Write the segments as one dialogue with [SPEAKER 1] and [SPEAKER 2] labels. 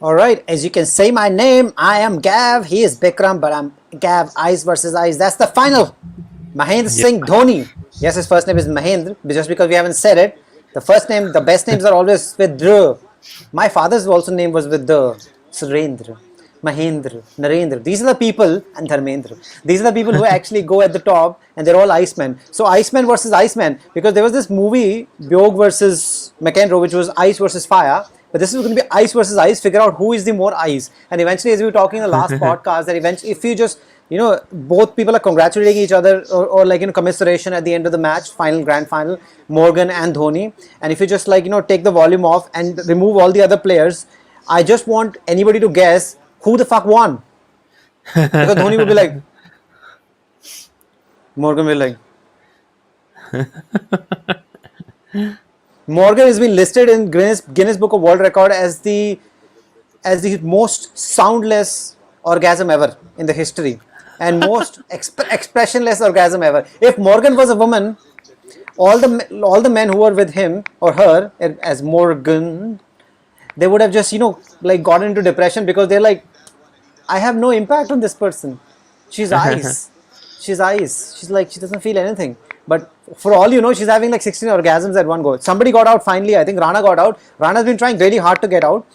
[SPEAKER 1] All right, as you can say my name, I am Gav. He is Bikram, but I'm Gav. Eyes versus eyes. That's the final. Mahendra
[SPEAKER 2] Yeah.
[SPEAKER 1] Singh Dhoni. Yes, his first name is Mahendra, but just because we haven't said it. The first name, the best names are always with Dr. My father's also name was with the Surendra, Mahendra, Narendra. These are the people, and Dharmendra. These are the people who actually go at the top, and they're all Icemen. So Iceman versus Iceman, because there was this movie, Bjork versus McEnroe, which was ice versus fire. But this is going to be ice versus ice. Figure out who is the more ice. And eventually, as we were talking in the last podcast, that eventually, if you just both people are congratulating each other or like commiseration at the end of the match, grand final, Morgan and Dhoni. And if you just take the volume off and remove all the other players, I just want anybody to guess who the fuck won. Because Dhoni would be like, Morgan will be like. Morgan has been listed in Guinness Book of World Record as the most soundless orgasm ever in the history and most expressionless orgasm ever. If Morgan was a woman, all the men who were with him or her as Morgan, they would have just like gotten into depression because they're like, I have no impact on this person. She's ice. She's ice. She's like, she doesn't feel anything. But for all you know, she's having like 16 orgasms at one go. Somebody got out finally. I think Rana got out. Rana's been trying really hard to get out.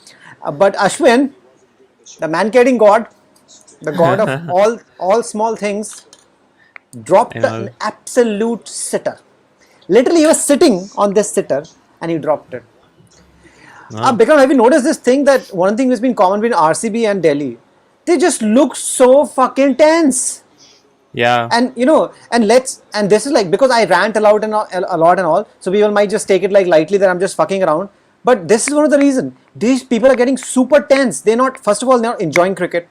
[SPEAKER 1] But Ashwin, the man-carrying god, the god of all small things, dropped an absolute sitter. Literally, he was sitting on this sitter and he dropped it. Bikram, have you noticed this thing that one thing has been common between RCB and Delhi? They just look so fucking tense.
[SPEAKER 2] Yeah.
[SPEAKER 1] And and this is like, because I rant a lot and all, so people might just take it like lightly that I'm just fucking around. But this is one of the reasons. These people are getting super tense. First of all, they're not enjoying cricket.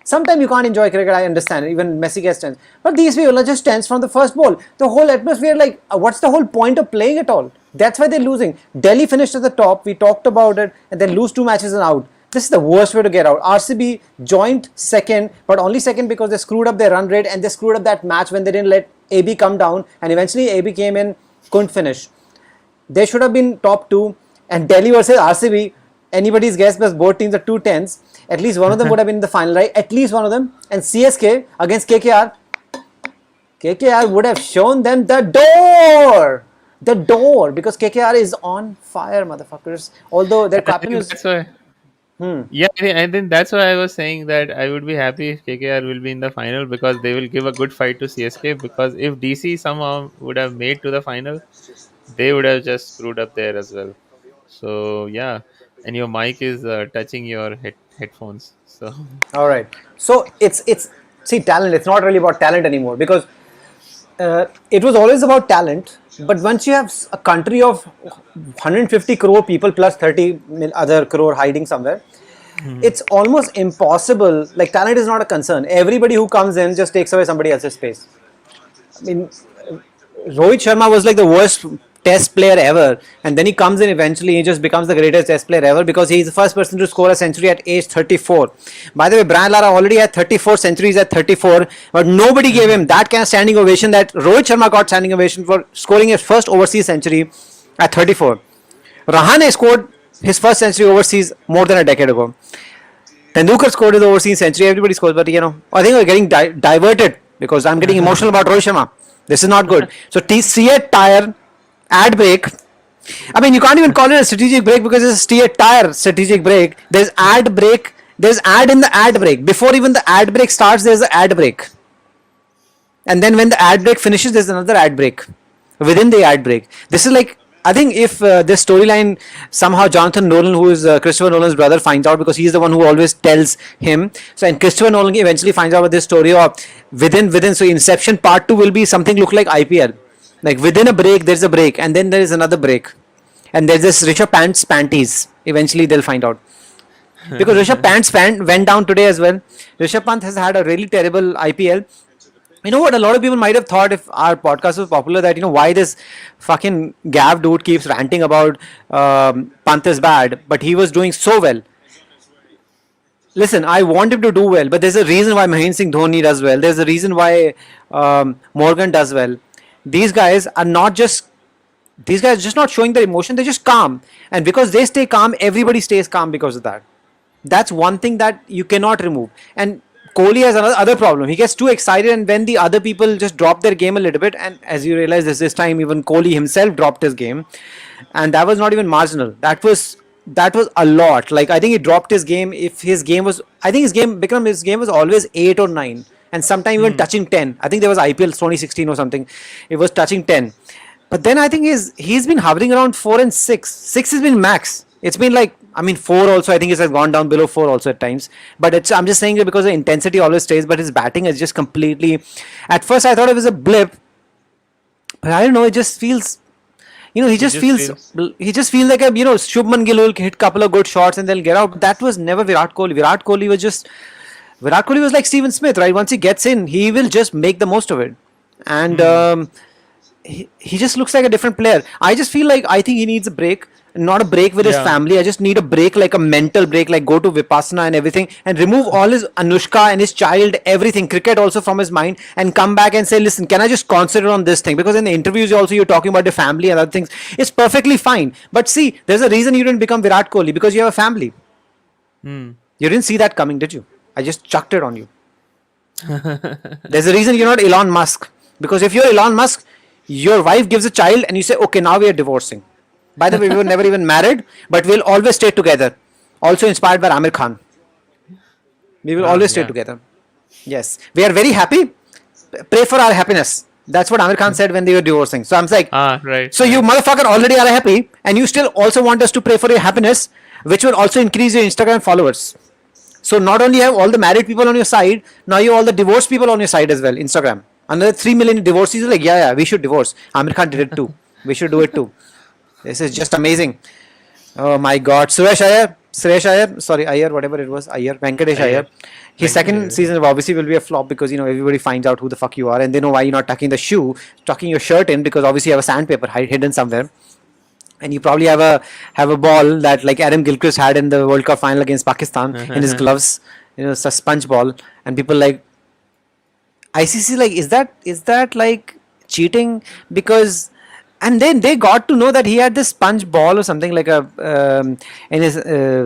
[SPEAKER 1] Sometimes you can't enjoy cricket, I understand. Even Messi gets tense. But these people are just tense from the first ball. The whole atmosphere, like, what's the whole point of playing at all? That's why they're losing. Delhi finished at the top. We talked about it. And then lose 2 matches and out. This is the worst way to get out. RCB joined second, but only second because they screwed up their run rate and they screwed up that match when they didn't let AB come down. And eventually AB came in, couldn't finish. They should have been top 2. And Delhi versus RCB, anybody's guess, but both teams are 2-10s. At least one of them would have been in the final, right? At least one of them. And CSK against KKR. KKR would have shown them the door. The door. Because KKR is on fire, motherfuckers. Although their captain is...
[SPEAKER 2] That's why. Yeah, I think that's why I was saying that I would be happy if KKR will be in the final because they will give a good fight to CSK. Because if DC somehow would have made to the final, they would have just screwed up there as well. So yeah, and your mic is touching your headphones. So
[SPEAKER 1] All right. So it's see, talent. It's not really about talent anymore because it was always about talent. But once you have a country of 150 crore people plus 30 other crore hiding somewhere, it's almost impossible. Like, talent is not a concern. Everybody who comes in just takes away somebody else's space. I mean, Rohit Sharma was like the worst test player ever, and then he comes in eventually, he just becomes the greatest test player ever because he's the first person to score a century at age 34. By the way, Brian Lara already had 34 centuries at 34, but nobody gave him that kind of standing ovation that Rohit Sharma got standing ovation for scoring his first overseas century at 34. Rahane scored his first century overseas more than a decade ago. Tendulkar scored his overseas century, everybody scores, but I think we're getting diverted because I'm getting emotional about Rohit Sharma. This is not good. So C8 tire ad break. I mean, you can't even call it a strategic break because it's a C8 tire strategic break. There's ad break. There's ad in the ad break. Before even the ad break starts, there's an ad break. And then when the ad break finishes, there's another ad break within the ad break. This is like, I think if this storyline somehow Jonathan Nolan, who is Christopher Nolan's brother, finds out because he's the one who always tells him. So, and Christopher Nolan eventually finds out about this story of within. So Inception Part 2 will be something look like IPL. Like within a break, there's a break, and then there is another break, and there's this Rishabh Pant's panties. Eventually, they'll find out because Rishabh Pant's went down today as well. Rishabh Pant has had a really terrible IPL. You know what? A lot of people might have thought if our podcast was popular that why this fucking Gav dude keeps ranting about Pant is bad, but he was doing so well. Listen, I want him to do well, but there's a reason why Mahendra Singh Dhoni does well. There's a reason why Morgan does well. These guys are just not showing their emotion. They're just calm, and because they stay calm, everybody stays calm because of that. That's one thing that you cannot remove. And Kohli has another other problem. He gets too excited, and when the other people just drop their game a little bit, and as you realize, this time even Kohli himself dropped his game, and that was not even marginal. That was a lot. Like I think he dropped his game. If his game was, I think his game was always 8 or 9, and sometimes even
[SPEAKER 2] Hmm.
[SPEAKER 1] touching 10. I think there was IPL 2016 or something. It was touching 10. But then I think he's been hovering around 4 and 6. 6 has been max. It's been like, I mean, 4 also. I think it has gone down below 4 also at times. But I'm just saying it because the intensity always stays. But his batting is just completely. At first, I thought it was a blip, but I don't know. It just feels. He
[SPEAKER 2] It
[SPEAKER 1] just
[SPEAKER 2] just
[SPEAKER 1] feels.
[SPEAKER 2] feels.
[SPEAKER 1] He just feels like a Shubman Gill will hit couple of good shots and they'll get out. But that was never Virat Kohli. Virat Kohli was like Steven Smith, right? Once he gets in, he will just make the most of it. And
[SPEAKER 2] Hmm.
[SPEAKER 1] he just looks like a different player. I just feel like I think he needs a break, not a break with his
[SPEAKER 2] Yeah.
[SPEAKER 1] family. I just need a break, like a mental break, like go to Vipassana and everything, and remove all his Anushka and his child, everything, cricket also from his mind, and come back and say, listen, can I just concentrate on this thing? Because in the interviews also you're talking about the family and other things. It's perfectly fine. But see, there's a reason you didn't become Virat Kohli because you have a family.
[SPEAKER 2] Hmm.
[SPEAKER 1] You didn't see that coming, did you? I just chucked it on you. There's a reason you're not Elon Musk. Because if you're Elon Musk, your wife gives a child and you say, okay, now we are divorcing. By the way, we were never even married, but we'll always stay together. Also inspired by Amir Khan. We will always stay
[SPEAKER 2] Yeah.
[SPEAKER 1] together. Yes. We are very happy. Pray for our happiness. That's what Amir Khan said when they were divorcing. So I'm like,
[SPEAKER 2] Right.
[SPEAKER 1] so you
[SPEAKER 2] Right.
[SPEAKER 1] motherfucker already are happy and you still also want us to pray for your happiness, which will also increase your Instagram followers. So not only have all the married people on your side, now you have all the divorced people on your side as well. Instagram. Another 3 million divorcees are like, yeah, we should divorce. Amir Khan did it too. We should do it too. This is just amazing. Oh my God, Suresh Iyer, sorry Iyer, whatever it was, Iyer, Venkatesh
[SPEAKER 2] Ayer.
[SPEAKER 1] Iyer. His second
[SPEAKER 2] Venkatesh.
[SPEAKER 1] season obviously will be a flop because everybody finds out who the fuck you are and they know why you're not tucking the shoe, tucking your shirt in because obviously you have a sandpaper hidden somewhere and you probably have a ball that like Adam Gilchrist had in the World Cup final against Pakistan in his gloves. It's a sponge ball, and people like ICC like is that like cheating because. And then they got to know that he had this sponge ball or something like a in his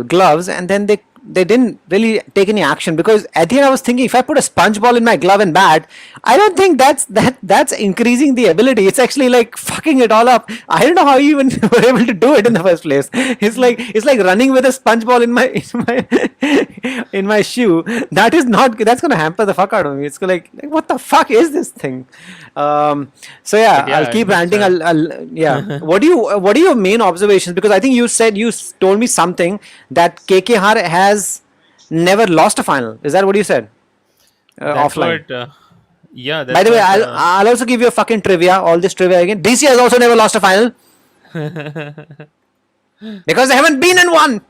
[SPEAKER 1] gloves, and then they didn't really take any action because at the end I was thinking if I put a sponge ball in my glove and bat, I don't think that's increasing the ability. It's actually like fucking it all up. I don't know how you even were able to do it in the first place. It's like running with a sponge ball in my shoe. That's gonna hamper the fuck out of me. It's like what the fuck is this thing? So yeah,
[SPEAKER 2] But
[SPEAKER 1] I'll
[SPEAKER 2] yeah,
[SPEAKER 1] keep
[SPEAKER 2] it's
[SPEAKER 1] ranting. Yeah. What are your main observations? Because I think you told me something that KKR has never lost a final. Is that what you said
[SPEAKER 2] that's
[SPEAKER 1] offline?
[SPEAKER 2] what. Yeah,
[SPEAKER 1] By
[SPEAKER 2] that's
[SPEAKER 1] the way,
[SPEAKER 2] what.
[SPEAKER 1] I'll also give you a fucking trivia. All this trivia again. DC has also never lost a final because they haven't been in one.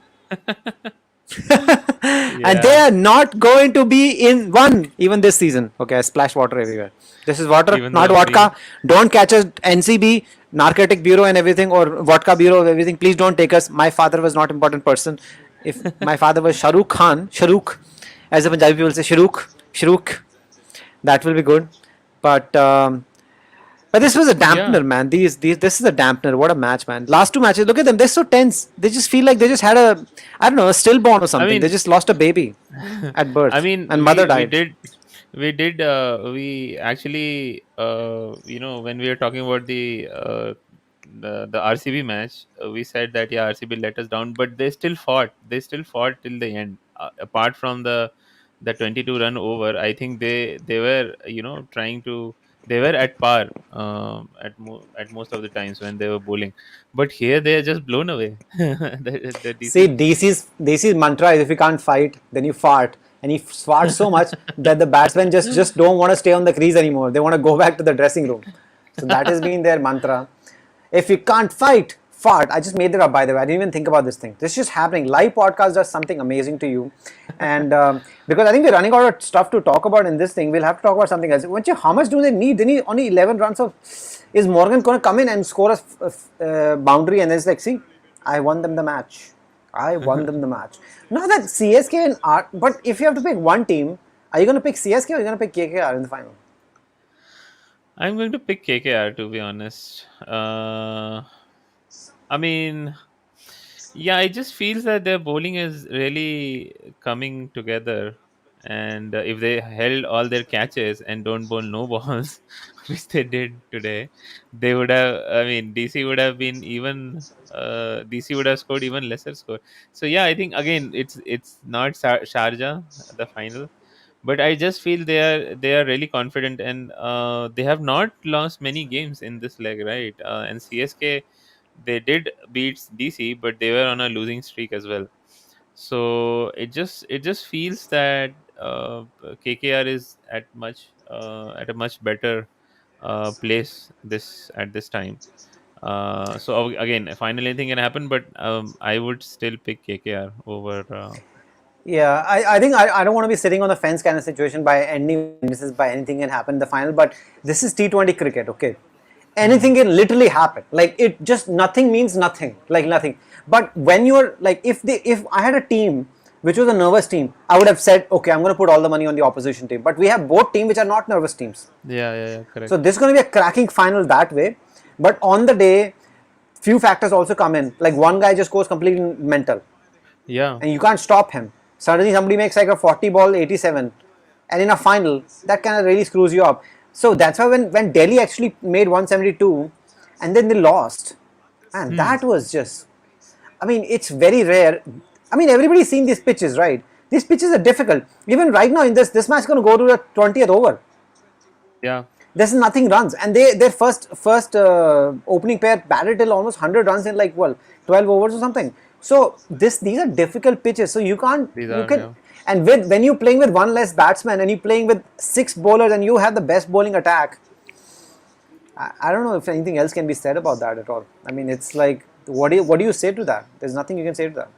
[SPEAKER 1] And they
[SPEAKER 2] Yeah.
[SPEAKER 1] are not going to be in one even this season. Okay, I splash water everywhere. This is water,
[SPEAKER 2] Even
[SPEAKER 1] not
[SPEAKER 2] though
[SPEAKER 1] vodka.
[SPEAKER 2] we.
[SPEAKER 1] Don't catch us, NCB, Narcotic Bureau and everything, or Vodka Bureau, everything. Please don't take us. My father was not important person. If my father was Shahrukh Khan, Shahrukh, as the Punjabi people say, Shahrukh, that will be good. But but this was a
[SPEAKER 2] Yeah.
[SPEAKER 1] dampener, man. This is a dampener. What a match, man. Last two matches, look at them. They're so tense. They just feel like they just had I don't know, a stillborn or
[SPEAKER 2] I
[SPEAKER 1] something. They
[SPEAKER 2] mean,
[SPEAKER 1] just lost a baby at
[SPEAKER 2] I
[SPEAKER 1] birth,
[SPEAKER 2] mean,
[SPEAKER 1] and mother died.
[SPEAKER 2] we actually, when we were talking about the RCB match, we said that yeah, RCB let us down, but they still fought till the end. Apart from the 22 run over, I think they were, trying to, they were at par, at most of the times when they were bowling, but here they are just blown away. The
[SPEAKER 1] See,
[SPEAKER 2] DC.
[SPEAKER 1] DC's mantra is if you can't fight, then you fart. And he farts so much that the batsmen just don't want to stay on the crease anymore. They want to go back to the dressing room. So that has been their mantra. If you can't fight, fart. I just made it up, by the way. I didn't even think about this thing. This is just happening. Live podcast does something amazing to you. And because I think we're running out of stuff to talk about in this thing, we'll have to talk about something else. How much do they need? They need only 11 runs of. Is Morgan going to come in and score a boundary and then it's like, see, I won them the match. I won them the match. Now that CSK and R, but if you have to pick one team, are you going to pick CSK or are you going to pick KKR in the final?
[SPEAKER 2] I'm going to pick KKR, to be honest. I mean, Yeah, I just feels that their bowling is really coming together, and if they held all their catches and don't bowl no balls, which they did today, they would have. I mean, DC would have been even. DC would have scored even lesser score. So yeah, I think again it's not Sharjah the final, but I just feel they are really confident, and they have not lost many games in this leg, right? And CSK, they did beat DC, but they were on a losing streak as well. So it just feels that KKR is at a much better place this at this time. So again, finally anything can happen, but I would still pick KKR over.
[SPEAKER 1] Yeah, I think I don't want to be sitting on the fence kind of situation by any this by anything can happen in the final, but this is T20 cricket, okay?
[SPEAKER 2] Hmm.
[SPEAKER 1] Anything can literally happen. Like it just nothing means nothing, like nothing. But when you're like, if I had a team which was a nervous team, I would have said, okay, I'm going to put all the money on the opposition team. But we have both teams which are not nervous teams,
[SPEAKER 2] Yeah, yeah, yeah,
[SPEAKER 1] so
[SPEAKER 2] correct.
[SPEAKER 1] this is going to be a cracking final that way. But on the day, few factors also come in. Like one guy just goes completely mental
[SPEAKER 2] Yeah,
[SPEAKER 1] and you can't stop him. Suddenly somebody makes like a 40 ball 87, and in a final that kind of really screws you up. So that's why when Delhi actually made 172 and then they lost, and
[SPEAKER 2] hmm.
[SPEAKER 1] that was just, I mean, it's very rare. I mean, everybody's seen these pitches, right? These pitches are difficult. Even right now in this match is going to go to the 20th over.
[SPEAKER 2] Yeah,
[SPEAKER 1] There's nothing runs, and their first opening pair batted till almost 100 runs in like, well, 12 overs or something. So these are difficult pitches. So you can't
[SPEAKER 2] these
[SPEAKER 1] you
[SPEAKER 2] are,
[SPEAKER 1] can,
[SPEAKER 2] yeah.
[SPEAKER 1] and when you're playing with one less batsman and you're playing with six bowlers and you have the best bowling attack, I don't know if anything else can be said about that at all. I mean, it's like, what do you say to that? There's nothing you can say to that.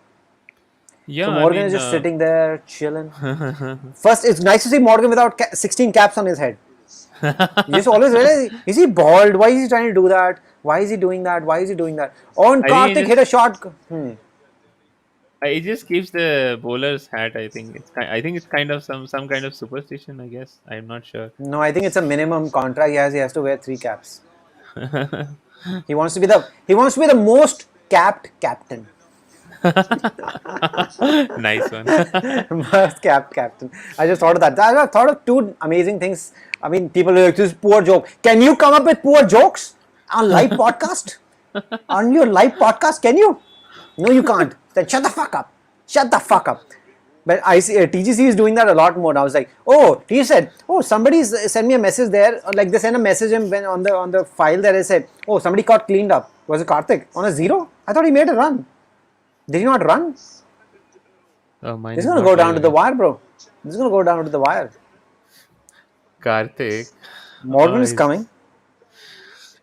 [SPEAKER 1] So
[SPEAKER 2] Yeah, I
[SPEAKER 1] Morgan is
[SPEAKER 2] mean,
[SPEAKER 1] just sitting there chilling. First, it's nice to see Morgan without 16 caps on his head. You just always realize, is he bald? Why is he trying to do that? Why is he doing that? Why is he doing that? On
[SPEAKER 2] I think
[SPEAKER 1] Karthik hit a shot.
[SPEAKER 2] it just keeps the bowler's hat. I think it's kind of some kind of superstition. I guess I'm not sure.
[SPEAKER 1] No, I think it's a minimum contract he has. He has to wear three caps. He wants to be the most capped captain.
[SPEAKER 2] Nice one.
[SPEAKER 1] Most capped captain. I just thought of that. I thought of two amazing things. I mean, people are like, this poor joke. Can you come up with poor jokes on live podcast? On your live podcast, can you? No, you can't. Then shut the fuck up. Shut the fuck up. But I see TGC is doing that a lot more. I was like, oh, he said, oh, somebody sent me a message there. Like they sent a message and when on the file there, I said, oh, somebody got cleaned up. Was it Karthik on a zero? I thought he made a run. Did he not run? This
[SPEAKER 2] Oh, mine
[SPEAKER 1] is
[SPEAKER 2] is
[SPEAKER 1] gonna
[SPEAKER 2] not
[SPEAKER 1] go down to
[SPEAKER 2] live
[SPEAKER 1] the
[SPEAKER 2] yet.
[SPEAKER 1] wire, bro. This is gonna go down to the wire.
[SPEAKER 2] Karthik.
[SPEAKER 1] Morgan is
[SPEAKER 2] He's,
[SPEAKER 1] coming.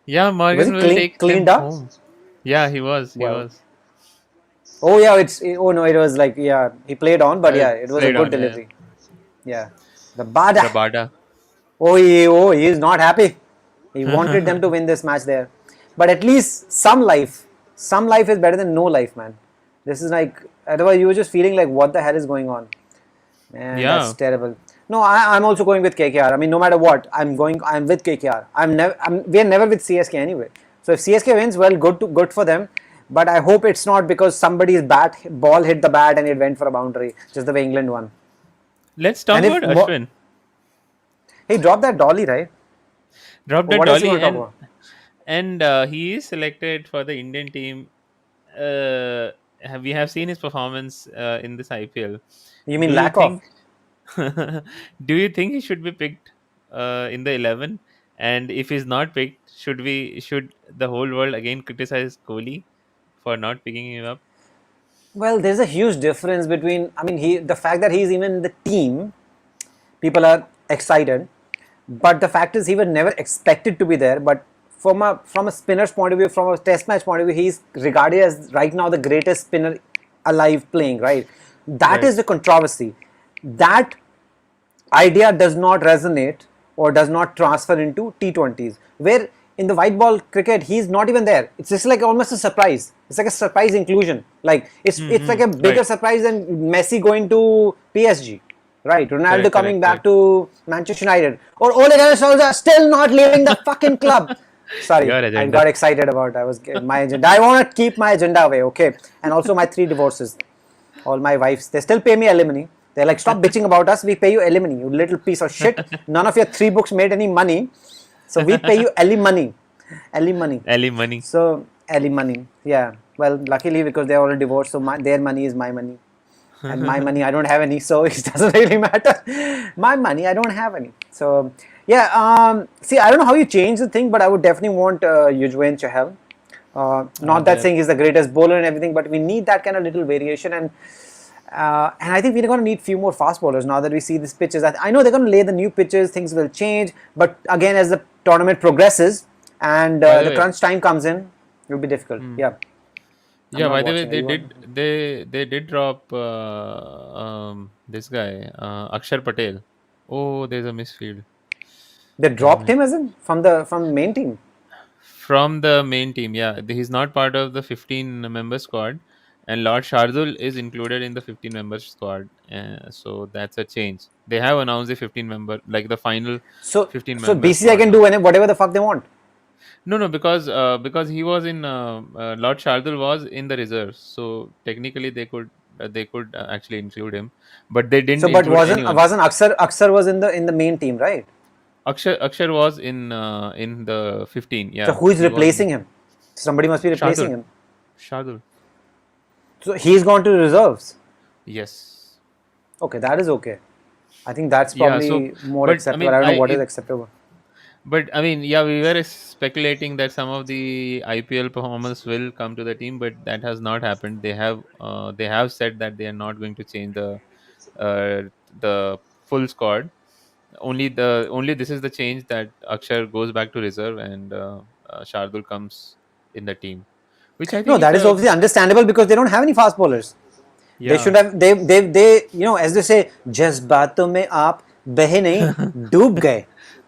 [SPEAKER 2] yeah,
[SPEAKER 1] Was
[SPEAKER 2] Morgan
[SPEAKER 1] he
[SPEAKER 2] will take them
[SPEAKER 1] cleaned up?
[SPEAKER 2] home. Yeah, he was. He
[SPEAKER 1] Well,
[SPEAKER 2] was.
[SPEAKER 1] oh yeah, oh no, it was like, yeah, he played on, but yeah, it was a
[SPEAKER 2] Played
[SPEAKER 1] good
[SPEAKER 2] on. Yeah,
[SPEAKER 1] delivery. Yeah, the Bada.
[SPEAKER 2] Rabada.
[SPEAKER 1] Oh, he is not happy. He wanted them to win this match there, but at least some life is better than no life, man. This is like, otherwise you were just feeling like, what the hell is going on, man? That's
[SPEAKER 2] Yeah.
[SPEAKER 1] terrible. No, I'm also going with KKR. I mean, no matter what, I'm with KKR. We are never with CSK anyway. So if CSK wins, well, good for them. But I hope it's not because somebody's ball hit the bat and it went for a boundary, just the way England won.
[SPEAKER 2] Let's talk
[SPEAKER 1] And
[SPEAKER 2] about
[SPEAKER 1] if
[SPEAKER 2] Ashwin.
[SPEAKER 1] he dropped that dolly, right?
[SPEAKER 2] Drop
[SPEAKER 1] Or
[SPEAKER 2] that
[SPEAKER 1] what else you
[SPEAKER 2] dolly,
[SPEAKER 1] want to talk
[SPEAKER 2] and
[SPEAKER 1] about?
[SPEAKER 2] he is selected for the Indian team. Uh, we have seen his performance in this IPL.
[SPEAKER 1] You mean
[SPEAKER 2] Do you
[SPEAKER 1] lack of?
[SPEAKER 2] think? Do you think he should be picked in the 11? And if he's not picked, should the whole world again criticize Kohli for not picking him up?
[SPEAKER 1] Well, there's a huge difference between. I mean, the fact that he's even in the team, people are excited, but the fact is he was never expected to be there. But from a spinner's point of view, from a test match point of view, he's regarded as right now the greatest spinner alive playing. Right, that
[SPEAKER 2] Right.
[SPEAKER 1] is the controversy. That idea does not resonate or does not transfer into T20s, where in the white ball cricket he's not even there. It's just like almost a surprise. It's like a surprise inclusion. Like it's like a bigger
[SPEAKER 2] Right.
[SPEAKER 1] surprise than Messi going to PSG, right? Ronaldo
[SPEAKER 2] Correct.
[SPEAKER 1] coming
[SPEAKER 2] Correct.
[SPEAKER 1] back
[SPEAKER 2] Correct.
[SPEAKER 1] to Manchester United, or Ole Gunnar Solskjaer still not leaving the fucking club. Sorry,
[SPEAKER 2] Your
[SPEAKER 1] I
[SPEAKER 2] agenda.
[SPEAKER 1] got excited about. I was my agenda. I want to keep my agenda away. Okay, and also my 3 divorces. All my wives, they still pay me alimony. They're like, stop bitching about us. We pay you alimony, you little piece of shit. None of your 3 books made any money, so we pay you alimony, alimony.
[SPEAKER 2] Ali money.
[SPEAKER 1] So alimony, yeah. Well, luckily because they're already divorced, so their money is my money, and my money I don't have any, so it doesn't really matter. My money I don't have any. So yeah, see, I don't know how you change the thing, but I would definitely want Yujuen Chahal. Not that
[SPEAKER 2] There.
[SPEAKER 1] saying he's the greatest bowler and everything, but we need that kind of little variation, and I think we're going to need few more fast bowlers now that we see these pitches. I know they're going to lay the new pitches, things will change, but again, as the tournament progresses and
[SPEAKER 2] By the
[SPEAKER 1] the
[SPEAKER 2] way,
[SPEAKER 1] crunch time comes in, it'll be difficult.
[SPEAKER 2] hmm.
[SPEAKER 1] Yeah, I'm
[SPEAKER 2] Yeah.
[SPEAKER 1] not
[SPEAKER 2] By the way,
[SPEAKER 1] watching. Are
[SPEAKER 2] they
[SPEAKER 1] you on?
[SPEAKER 2] did they did drop this guy Akshar Patel. Oh, there's a misfield.
[SPEAKER 1] They
[SPEAKER 2] Damn
[SPEAKER 1] dropped
[SPEAKER 2] it.
[SPEAKER 1] him as in from the main team.
[SPEAKER 2] From the main team, yeah, he's not part of the 15-member squad, and Lord Shardul is included in the 15-member squad. So that's a change. They have announced the 15-member, like the final
[SPEAKER 1] So
[SPEAKER 2] 15-member
[SPEAKER 1] BCCI
[SPEAKER 2] squad
[SPEAKER 1] can
[SPEAKER 2] now.
[SPEAKER 1] do whatever the fuck they want.
[SPEAKER 2] No, no, because he was in Lord Shardul was in the reserves, so technically they could actually include him, but they
[SPEAKER 1] So,
[SPEAKER 2] didn't
[SPEAKER 1] but
[SPEAKER 2] include
[SPEAKER 1] wasn't
[SPEAKER 2] anyone.
[SPEAKER 1] wasn't Aksar was in the main team, right?
[SPEAKER 2] Akshar was in the 15.
[SPEAKER 1] So
[SPEAKER 2] Yeah,
[SPEAKER 1] who is
[SPEAKER 2] he was in
[SPEAKER 1] replacing him? Somebody must be replacing
[SPEAKER 2] Shardul.
[SPEAKER 1] him.
[SPEAKER 2] Shardul.
[SPEAKER 1] So he's gone to reserves.
[SPEAKER 2] Yes.
[SPEAKER 1] Okay, that is okay. I think that's
[SPEAKER 2] Yeah. So,
[SPEAKER 1] probably more
[SPEAKER 2] but I
[SPEAKER 1] acceptable.
[SPEAKER 2] mean,
[SPEAKER 1] I don't know what is acceptable.
[SPEAKER 2] but I mean, yeah, we were speculating that some of the IPL performers will come to the team, but that has not happened. They have said that they are not going to change uh, the full squad. Only this is the change that Akshar goes back to reserve and Shardul comes in the team, which I
[SPEAKER 1] No,
[SPEAKER 2] think is
[SPEAKER 1] that is
[SPEAKER 2] a
[SPEAKER 1] obviously understandable because they don't have any fast bowlers. They
[SPEAKER 2] yeah.
[SPEAKER 1] should have. They as they say, जज्बातों में आप बहे नहीं डूब गए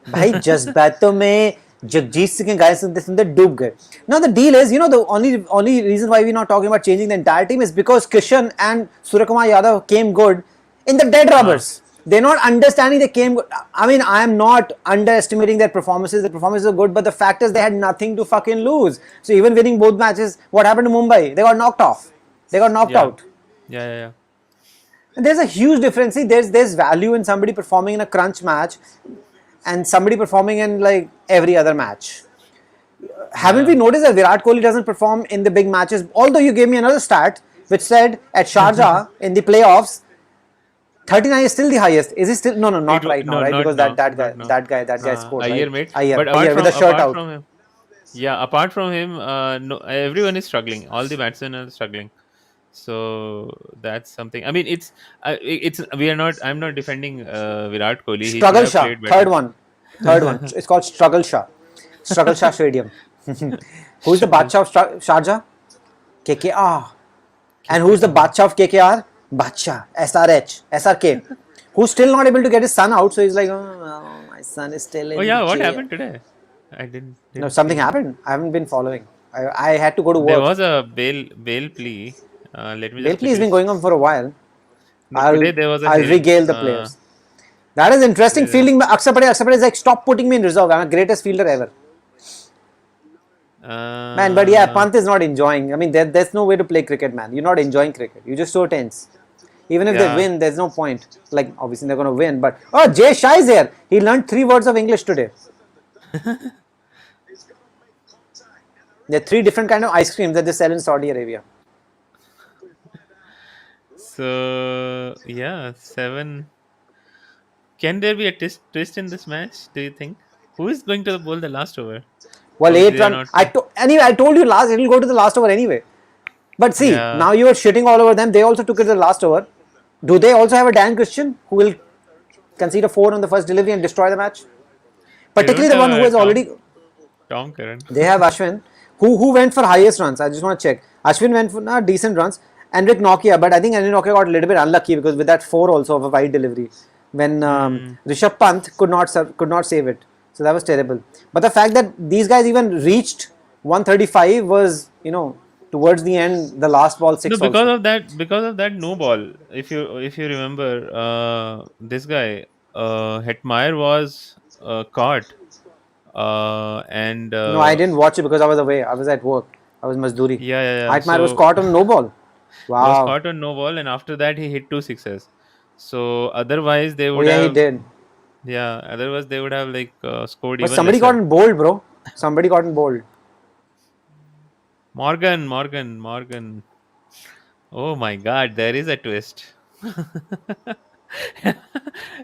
[SPEAKER 1] भाई जज्बातों में जगजीत सिंह के गाने सुनते सुनते डूब गए. Now the deal is, the only reason why we're not talking about changing the entire team is because Kishan and Suryakumar Yadav came good in the dead
[SPEAKER 2] Huh.
[SPEAKER 1] rubbers. They're not understanding they came good. I mean, I am not underestimating their performances. The performances are good, but the fact is they had nothing to fucking lose. So even winning both matches, what happened to Mumbai? They got knocked off. They got knocked
[SPEAKER 2] Yeah.
[SPEAKER 1] out.
[SPEAKER 2] Yeah. Yeah. Yeah.
[SPEAKER 1] And there's a huge difference. See, there's value in somebody performing in a crunch match and somebody performing in like every other match. Haven't we
[SPEAKER 2] Yeah.
[SPEAKER 1] noticed that Virat Kohli doesn't perform in the big matches? Although you gave me another stat which said at Sharjah in the playoffs, 39 is still the highest. Is it still? No, no, not right now,
[SPEAKER 2] No,
[SPEAKER 1] right?
[SPEAKER 2] not
[SPEAKER 1] Because that
[SPEAKER 2] now,
[SPEAKER 1] that guy
[SPEAKER 2] not now.
[SPEAKER 1] that guy that guy scored,
[SPEAKER 2] A
[SPEAKER 1] right?
[SPEAKER 2] year mate.
[SPEAKER 1] Ayer,
[SPEAKER 2] But apart
[SPEAKER 1] Ayer with
[SPEAKER 2] from
[SPEAKER 1] the shirt
[SPEAKER 2] apart
[SPEAKER 1] out.
[SPEAKER 2] from him, yeah, apart from him, no, everyone is struggling. All the batsmen are struggling. So that's something. I mean, it's we are not. I'm not defending Virat Kohli. He should
[SPEAKER 1] Struggle
[SPEAKER 2] have
[SPEAKER 1] Shah,
[SPEAKER 2] played
[SPEAKER 1] third
[SPEAKER 2] better.
[SPEAKER 1] one, third one. It's called Struggle Shah, Struggle Shah Stadium. Who's the
[SPEAKER 2] Struggle.
[SPEAKER 1] Badshah of Sharjah? KKR. And who's the
[SPEAKER 2] KKR.
[SPEAKER 1] Badshah of KKR? Badshah, SRH, SRK, who's still not able to get his son out. So he's like, oh, my son is still
[SPEAKER 2] Oh
[SPEAKER 1] in
[SPEAKER 2] yeah, what
[SPEAKER 1] jail.
[SPEAKER 2] happened today? I didn't
[SPEAKER 1] No,
[SPEAKER 2] didn't
[SPEAKER 1] something
[SPEAKER 2] see.
[SPEAKER 1] happened. I haven't been following. I had to go to
[SPEAKER 2] There
[SPEAKER 1] work.
[SPEAKER 2] was a bail plea. Let me
[SPEAKER 1] Bail
[SPEAKER 2] just
[SPEAKER 1] plea has
[SPEAKER 2] quickly.
[SPEAKER 1] been going on for a while.
[SPEAKER 2] No,
[SPEAKER 1] I'll
[SPEAKER 2] today there was a
[SPEAKER 1] I'll
[SPEAKER 2] hearing.
[SPEAKER 1] regale the players. That is interesting.
[SPEAKER 2] Today
[SPEAKER 1] Fielding, Akshar Patel is like, stop putting me in reserve. I'm the greatest fielder ever. Man, but yeah,
[SPEAKER 2] uh,
[SPEAKER 1] Pant is not enjoying. I mean, there's no way to play cricket, man. You're not enjoying cricket. You're just so tense. Even if they
[SPEAKER 2] yeah.
[SPEAKER 1] win, there's no point. Like, obviously, they're going to win. But, oh, Jay Shah is there. He learned 3 words of English today. There are 3 different kind of ice creams that they sell in Saudi Arabia.
[SPEAKER 2] So yeah, 7. Can there be a twist in this match? Do you think? Who is going to bowl the last over?
[SPEAKER 1] Well,
[SPEAKER 2] Obviously,
[SPEAKER 1] 8
[SPEAKER 2] they're
[SPEAKER 1] run.
[SPEAKER 2] not.
[SPEAKER 1] Anyway, I told you last, it'll go to the last over anyway. But see,
[SPEAKER 2] Yeah,
[SPEAKER 1] now you are shitting all over them. They also took it to the last over. Do they also have a Dan Christian who will concede a 4 on the first delivery and destroy the match?
[SPEAKER 2] they don't
[SPEAKER 1] Particularly the
[SPEAKER 2] have
[SPEAKER 1] one who
[SPEAKER 2] a
[SPEAKER 1] has already.
[SPEAKER 2] Tom Curran.
[SPEAKER 1] They have Ashwin, who went for highest runs. I just want to check. Ashwin went for decent runs. Enric Nokia, but I think Enric Nokia got a little bit unlucky because with that 4 also of a wide delivery, when
[SPEAKER 2] Hmm.
[SPEAKER 1] Rishabh Pant could not save it. So that was terrible. But the fact that these guys even reached 135 was, towards the end, the last ball
[SPEAKER 2] No,
[SPEAKER 1] 6 also.
[SPEAKER 2] because of that no ball. If you remember, this guy, Hetmeyer was caught And
[SPEAKER 1] No, I didn't watch it because I was away. I was at work. I was Mazduri.
[SPEAKER 2] yeah, yeah, yeah.
[SPEAKER 1] Ayatmar was
[SPEAKER 2] So
[SPEAKER 1] caught on no ball.
[SPEAKER 2] he was
[SPEAKER 1] Wow.
[SPEAKER 2] caught on no ball, and after that he hit two sixes. So otherwise they
[SPEAKER 1] Oh
[SPEAKER 2] would
[SPEAKER 1] yeah, he
[SPEAKER 2] have,
[SPEAKER 1] did.
[SPEAKER 2] yeah, otherwise they would have like scored
[SPEAKER 1] But
[SPEAKER 2] even
[SPEAKER 1] somebody got
[SPEAKER 2] lesser.
[SPEAKER 1] in bold, bro. Somebody got in bold.
[SPEAKER 2] Morgan. Oh my God, there is a twist.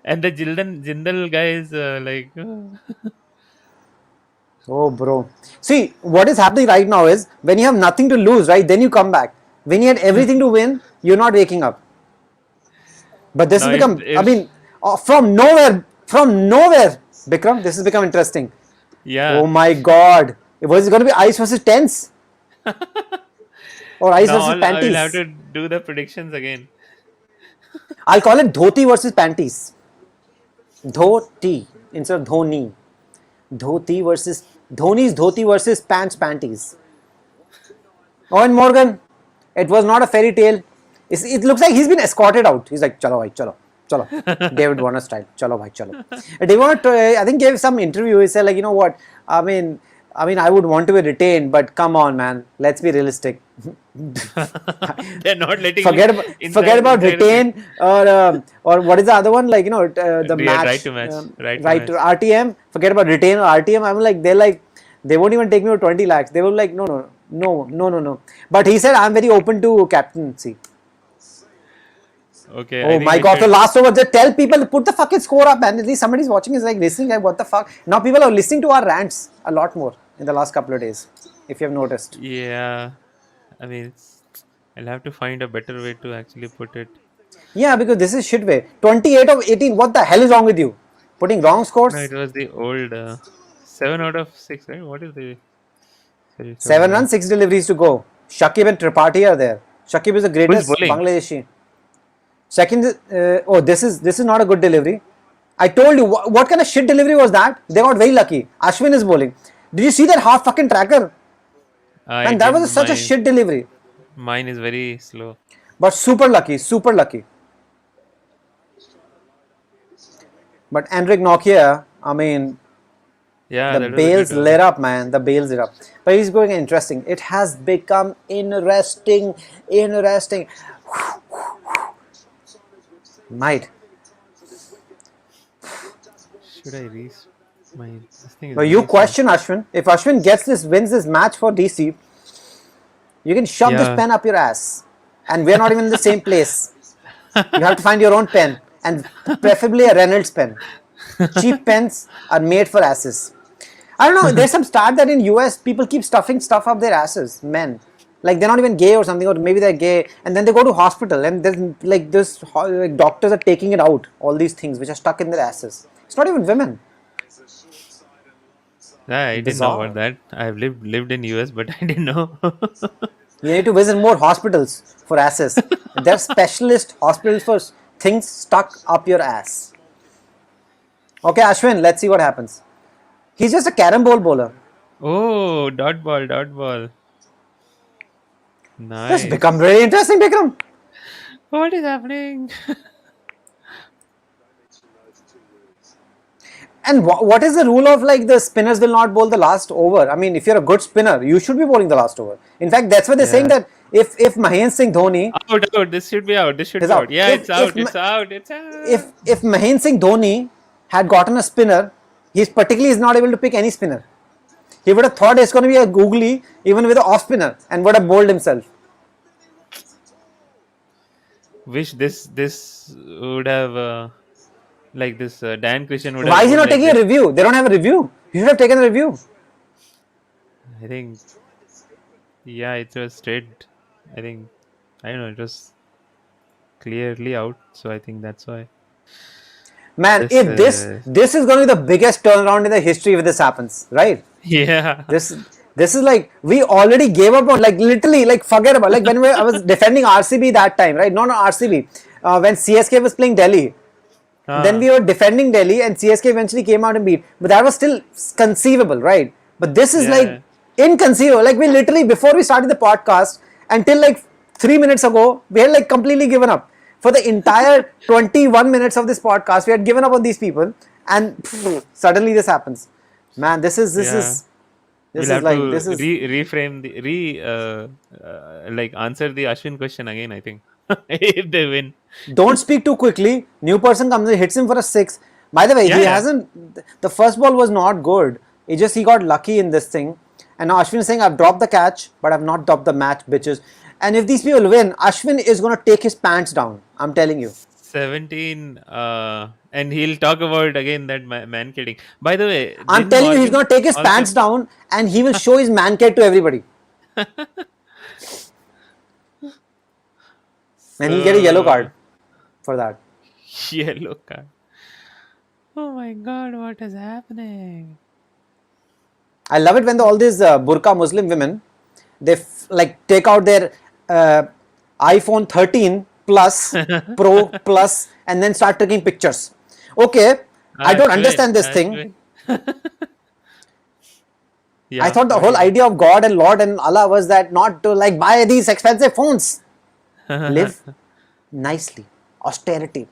[SPEAKER 2] And the Jindal guy is
[SPEAKER 1] Oh, bro. See, what is happening right now is when you have nothing to lose, right? Then you come back. When you had everything to win, you're not waking up. But this
[SPEAKER 2] no,
[SPEAKER 1] has
[SPEAKER 2] if
[SPEAKER 1] become, I
[SPEAKER 2] if
[SPEAKER 1] mean, from nowhere, Bikram, this has become interesting.
[SPEAKER 2] yeah.
[SPEAKER 1] Oh my God. Was it going to be ice versus tents or ice
[SPEAKER 2] Now
[SPEAKER 1] versus
[SPEAKER 2] I will have
[SPEAKER 1] panties?
[SPEAKER 2] to do the predictions again.
[SPEAKER 1] I'll call it dhoti versus panties. Dhoti instead of dhoni. Dhoti versus Dhoni's dhoti versus pants panties. Owen Morgan, it was not a fairy tale. It looks like he's been escorted out. He's like, chalo bhai, chalo, chalo. David Warner style, chalo bhai, chalo. David Warner, I think, gave some interview. He said, like, you know what? I mean, I would want to be retained, but come on, man. Let's be realistic.
[SPEAKER 2] They're not letting me
[SPEAKER 1] Forget about
[SPEAKER 2] inside the pitch.
[SPEAKER 1] retain or what is the other one, like, the
[SPEAKER 2] Yeah, right
[SPEAKER 1] match,
[SPEAKER 2] to match. Right to
[SPEAKER 1] right to
[SPEAKER 2] match.
[SPEAKER 1] RTM. Forget about retain or RTM. I'm like they won't even take me for 20 lakhs. They were like, no. But he said, I'm very open to captaincy.
[SPEAKER 2] Okay, I
[SPEAKER 1] Oh
[SPEAKER 2] think
[SPEAKER 1] my
[SPEAKER 2] we
[SPEAKER 1] God! So
[SPEAKER 2] should.
[SPEAKER 1] last over, just tell people, put the fucking score up, man. At least somebody's watching is like listening. Like, what the fuck? Now people are listening to our rants a lot more in the last couple of days, if you have noticed.
[SPEAKER 2] Yeah, I mean, I'll have to find a better way to actually put it.
[SPEAKER 1] Yeah, because this is shit way. 28 of 18. What the hell is wrong with you? Putting wrong
[SPEAKER 2] No, it
[SPEAKER 1] scores?
[SPEAKER 2] was the old 7 out of 6, right? What is the series total
[SPEAKER 1] 7
[SPEAKER 2] now?
[SPEAKER 1] runs, 6 deliveries to go. Shakib and Tripathi are there. Shakib is the
[SPEAKER 2] Who is
[SPEAKER 1] greatest
[SPEAKER 2] bowling?
[SPEAKER 1] Bangladeshi. Second, oh, this is not a good delivery. I told you, what kind of shit delivery was that? They got very lucky. Ashwin is bowling. Did you see that half fucking tracker?
[SPEAKER 2] I
[SPEAKER 1] Man, that
[SPEAKER 2] didn't.
[SPEAKER 1] was such a shit delivery.
[SPEAKER 2] Mine is very slow.
[SPEAKER 1] But super lucky, super lucky. But Enric Nokia, I mean,
[SPEAKER 2] Yeah,
[SPEAKER 1] the
[SPEAKER 2] that was a good
[SPEAKER 1] bales
[SPEAKER 2] over.
[SPEAKER 1] lit up, man. The bales lit up. But he's going interesting. It has become interesting. Might.
[SPEAKER 2] Should I my this thing is
[SPEAKER 1] But you
[SPEAKER 2] very slow.
[SPEAKER 1] question Ashwin. If Ashwin wins this match for DC, you can shove this
[SPEAKER 2] Yeah.
[SPEAKER 1] pen up your ass. And we're not even in the same place. You have to find your own pen. And preferably a Reynolds pen. Cheap pens are made for asses. I don't know. There's some stat that in US people keep stuffing stuff up their asses. Men, like they're not even gay or something, or maybe they're gay, and then they go to hospital, and there's like this like doctors are taking it out. All these things which are stuck in their asses. It's not even women.
[SPEAKER 2] Yeah, I didn't know about
[SPEAKER 1] Bizarre.
[SPEAKER 2] that. I've lived in US, but I didn't know.
[SPEAKER 1] You need to visit more hospitals for asses. They're specialist hospitals for things stuck up your ass. Okay, Ashwin, let's see what happens. He's just a carom bowler.
[SPEAKER 2] Oh, dot ball.
[SPEAKER 1] This
[SPEAKER 2] Nice.
[SPEAKER 1] become very interesting, Bikram.
[SPEAKER 2] What is happening?
[SPEAKER 1] And what is the rule of like the spinners will not bowl the last over? I mean, if you're a good spinner, you should be bowling the last over. In fact, that's why they're saying
[SPEAKER 2] Yeah.
[SPEAKER 1] that if Mahendra Singh Dhoni
[SPEAKER 2] Out. This should be out. This should
[SPEAKER 1] is
[SPEAKER 2] be out.
[SPEAKER 1] out,
[SPEAKER 2] Yeah,
[SPEAKER 1] if
[SPEAKER 2] it's out. It's out. It's out.
[SPEAKER 1] if Mahendra Singh Dhoni had gotten a spinner, he's particularly is not able to pick any spinner. He would have thought it's going to be a googly even with an off spinner and would have bowled himself.
[SPEAKER 2] Wish this would have like this Dan Christian would have
[SPEAKER 1] Why is he
[SPEAKER 2] bowled
[SPEAKER 1] not
[SPEAKER 2] like
[SPEAKER 1] taking a
[SPEAKER 2] this.
[SPEAKER 1] review? They don't have a review. You should have taken a review.
[SPEAKER 2] I think yeah, it was straight. I think I don't know. It was clearly out. So I think that's why
[SPEAKER 1] Man,
[SPEAKER 2] this.
[SPEAKER 1] if this is going to be the biggest turnaround in the history if this happens, right?
[SPEAKER 2] Yeah.
[SPEAKER 1] This this is like we already gave up on like literally like forget about like when I was defending RCB that time, right? Not RCB. When CSK was playing Delhi, then we
[SPEAKER 2] Ah.
[SPEAKER 1] were defending Delhi and CSK eventually came out and beat. But that was still conceivable, right? But this is like
[SPEAKER 2] Yeah.
[SPEAKER 1] inconceivable. Like we literally before we started the podcast until like 3 minutes ago, we had like completely given up. For the entire 21 minutes of this podcast, we had given up on these people, and suddenly this happens. Man,
[SPEAKER 2] Yeah,
[SPEAKER 1] this
[SPEAKER 2] we'll
[SPEAKER 1] is
[SPEAKER 2] have
[SPEAKER 1] like
[SPEAKER 2] to
[SPEAKER 1] this is.
[SPEAKER 2] reframe the like answer the Ashwin question again. I think if they win.
[SPEAKER 1] Don't speak too quickly. New person comes in, hits him for a six. By the way, he
[SPEAKER 2] Yeah, yeah.
[SPEAKER 1] hasn't. The first ball was not good. It just he got lucky in this thing. And now Ashwin is saying, "I've dropped the catch, but I've not dropped the match, bitches." And if these people win, Ashwin is gonna take his pants down. I'm telling you.
[SPEAKER 2] 17, and he'll talk about again that man kidding. By the way,
[SPEAKER 1] I'm
[SPEAKER 2] didn't
[SPEAKER 1] telling you, he's
[SPEAKER 2] Morgan
[SPEAKER 1] gonna take his
[SPEAKER 2] also?
[SPEAKER 1] pants down and he will show his man cave to everybody. And he'll get a yellow
[SPEAKER 2] So
[SPEAKER 1] card for that.
[SPEAKER 2] yellow card. Oh my god, what is happening?
[SPEAKER 1] I love it when all these burqa Muslim women, they like take out their uh, iPhone 13 Plus, Pro Plus, and then start taking pictures. Okay, I don't
[SPEAKER 2] Ashwin,
[SPEAKER 1] understand this thing.
[SPEAKER 2] Ashwin.
[SPEAKER 1] I
[SPEAKER 2] Yeah,
[SPEAKER 1] thought the
[SPEAKER 2] what
[SPEAKER 1] whole
[SPEAKER 2] is
[SPEAKER 1] idea of God and Lord and Allah was that not to like buy these expensive phones.
[SPEAKER 2] it?
[SPEAKER 1] Live nicely, austerity.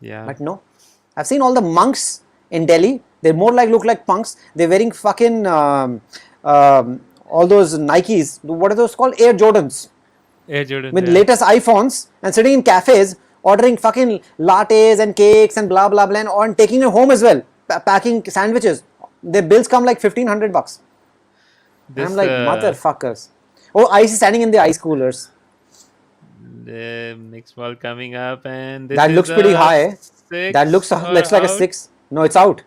[SPEAKER 2] Yeah.
[SPEAKER 1] But no, I've seen all the monks in Delhi. They more like look like punks. They're wearing fucking all those Nikes. What are those called? Air Jordans
[SPEAKER 2] Air Jordan,
[SPEAKER 1] with
[SPEAKER 2] yeah.
[SPEAKER 1] latest iPhones and sitting in cafes ordering fucking lattes and cakes and blah blah blah and taking it home as well. Packing sandwiches. Their bills come like $1,500. And I'm
[SPEAKER 2] This
[SPEAKER 1] like motherfuckers. Oh, ice is standing in the ice coolers.
[SPEAKER 2] the next ball coming up, and this
[SPEAKER 1] That
[SPEAKER 2] is
[SPEAKER 1] looks pretty
[SPEAKER 2] a
[SPEAKER 1] high. That
[SPEAKER 2] six or
[SPEAKER 1] looks like a
[SPEAKER 2] out.
[SPEAKER 1] six. No, it's out.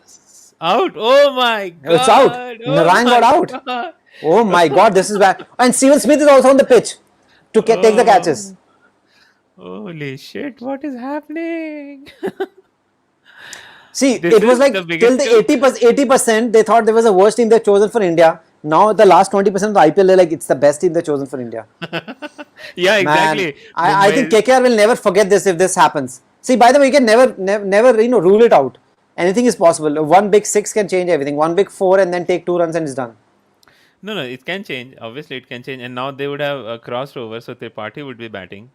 [SPEAKER 2] Out. Oh my
[SPEAKER 1] It's out.
[SPEAKER 2] god. Oh
[SPEAKER 1] Narayan got
[SPEAKER 2] my
[SPEAKER 1] out.
[SPEAKER 2] god.
[SPEAKER 1] Oh my god, this is bad. And Steven Smith is also on the pitch to take the catches.
[SPEAKER 2] Oh, holy shit, what is happening?
[SPEAKER 1] See,
[SPEAKER 2] This
[SPEAKER 1] it was
[SPEAKER 2] is the
[SPEAKER 1] like till
[SPEAKER 2] biggest
[SPEAKER 1] the
[SPEAKER 2] coup.
[SPEAKER 1] 80% they thought there was a worst team they've chosen for India. Now the last 20% of the IPL, they're like, it's the best team they've chosen for India.
[SPEAKER 2] Yeah,
[SPEAKER 1] Man,
[SPEAKER 2] exactly.
[SPEAKER 1] I think
[SPEAKER 2] Mumbai.
[SPEAKER 1] KKR will never forget this if this happens. See, by the way, you can never rule it out. Anything is possible. One big six can change everything. One big four and then take 2 runs and it's done.
[SPEAKER 2] No, no, it can change. Obviously, it can change. And now they would have crossed over, so Tripathi would be batting,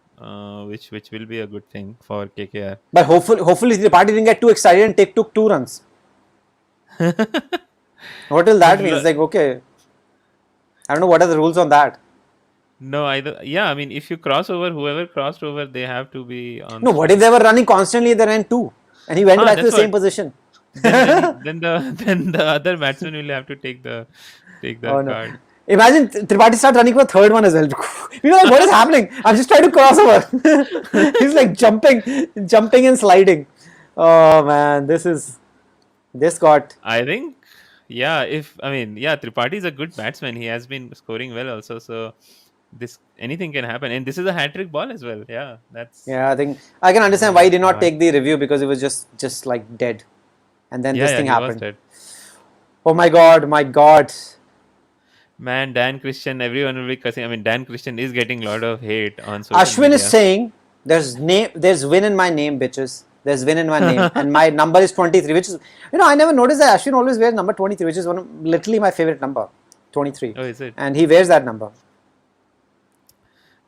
[SPEAKER 2] which will be a good thing for KKR.
[SPEAKER 1] But hopefully the party didn't get too excited and took 2 runs. What will
[SPEAKER 2] But
[SPEAKER 1] that mean? It's like, okay, I don't know what are the rules on that.
[SPEAKER 2] no, either. Yeah, I mean, if you cross over, whoever crossed over, they have to be on
[SPEAKER 1] No, what if
[SPEAKER 2] strike.
[SPEAKER 1] they were running constantly? They ran two, and he went back to the
[SPEAKER 2] That's
[SPEAKER 1] same
[SPEAKER 2] what.
[SPEAKER 1] position.
[SPEAKER 2] Then the then the other batsman will have to take the
[SPEAKER 1] Oh no!
[SPEAKER 2] card.
[SPEAKER 1] Imagine Tripathi start running for a third one as well. You know like, what is happening? I'm just trying to cross over. He's like jumping and sliding. Oh man, this got.
[SPEAKER 2] I think, yeah. If I mean, yeah, Tripathi is a good batsman. He has been scoring well also. So this anything can happen, and this is a hat trick ball as well. Yeah, that's.
[SPEAKER 1] Yeah, I think I can
[SPEAKER 2] Oh
[SPEAKER 1] understand why
[SPEAKER 2] my
[SPEAKER 1] he did not
[SPEAKER 2] god.
[SPEAKER 1] take the review because it was just like dead, and then
[SPEAKER 2] Yeah,
[SPEAKER 1] this
[SPEAKER 2] yeah,
[SPEAKER 1] thing
[SPEAKER 2] he was
[SPEAKER 1] happened.
[SPEAKER 2] dead.
[SPEAKER 1] Oh my god, my god.
[SPEAKER 2] Man, Dan Christian, everyone will be cussing. I mean, Dan Christian is getting a lot of hate on social
[SPEAKER 1] Ashwin is
[SPEAKER 2] media.
[SPEAKER 1] saying there's win in my name, bitches. There's win in my name, and my number is 23, which is I never noticed that Ashwin always wears number 23, which is literally my favorite number, 23,
[SPEAKER 2] Oh, is it?
[SPEAKER 1] and he wears that number.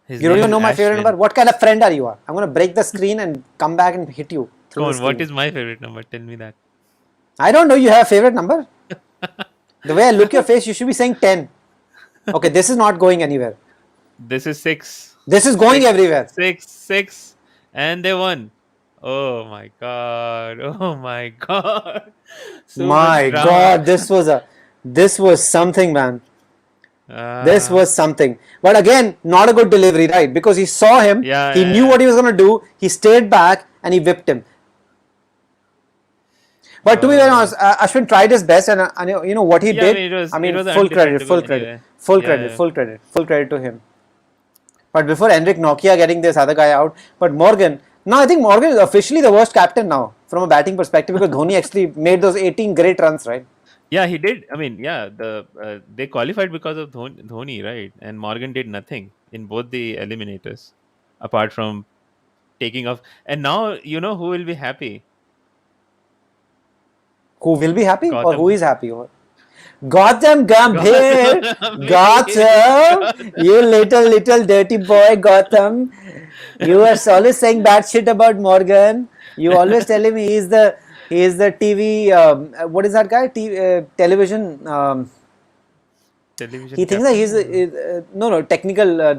[SPEAKER 2] His
[SPEAKER 1] You don't
[SPEAKER 2] name
[SPEAKER 1] even
[SPEAKER 2] is
[SPEAKER 1] know my favorite number.
[SPEAKER 2] Ashwin.
[SPEAKER 1] What kind of friend are you? I'm gonna break the screen and come back and hit you
[SPEAKER 2] Come
[SPEAKER 1] through the
[SPEAKER 2] on, what
[SPEAKER 1] screen.
[SPEAKER 2] is my favorite number? Tell me that.
[SPEAKER 1] I don't know. You have a favorite number? The way I look your face, you should be saying 10. Okay, this is not going anywhere.
[SPEAKER 2] This is six.
[SPEAKER 1] This is going
[SPEAKER 2] Six,
[SPEAKER 1] everywhere.
[SPEAKER 2] six, and they won. Oh my god! Oh my god! So much
[SPEAKER 1] My
[SPEAKER 2] drama.
[SPEAKER 1] God, this was something, man. This
[SPEAKER 2] Uh,
[SPEAKER 1] was something. But again, not a good delivery, right? Because he saw him,
[SPEAKER 2] yeah,
[SPEAKER 1] he
[SPEAKER 2] yeah,
[SPEAKER 1] knew
[SPEAKER 2] yeah.
[SPEAKER 1] what he was going to do, he stayed back and he whipped him. But to be very honest, Ashwin tried his best, and you know what he
[SPEAKER 2] Yeah. I
[SPEAKER 1] did.
[SPEAKER 2] mean,
[SPEAKER 1] I
[SPEAKER 2] it
[SPEAKER 1] mean,
[SPEAKER 2] was
[SPEAKER 1] full credit,
[SPEAKER 2] undefendable
[SPEAKER 1] full credit,
[SPEAKER 2] anyway.
[SPEAKER 1] full
[SPEAKER 2] Yeah,
[SPEAKER 1] credit,
[SPEAKER 2] yeah.
[SPEAKER 1] full credit, full credit to him. But before Enric Nokia getting this other guy out, but Morgan, now I think Morgan is officially the worst captain now from a batting perspective because Dhoni actually made those 18 great runs, right?
[SPEAKER 2] Yeah, he did. I mean, yeah, they qualified because of Dhoni, right? And Morgan did nothing in both the eliminators, apart from taking off. And now you know who will be happy?
[SPEAKER 1] Who will be happy or who
[SPEAKER 2] Gotham.
[SPEAKER 1] is happy? Gautam Gambhir, Gautam,
[SPEAKER 2] Gotham.
[SPEAKER 1] you little dirty boy, Gautam. You are always saying bad shit about Morgan. You always tell him he is the He is the TV. What is that guy? Television.
[SPEAKER 2] Television
[SPEAKER 1] He thinks that
[SPEAKER 2] captain,
[SPEAKER 1] he's no technical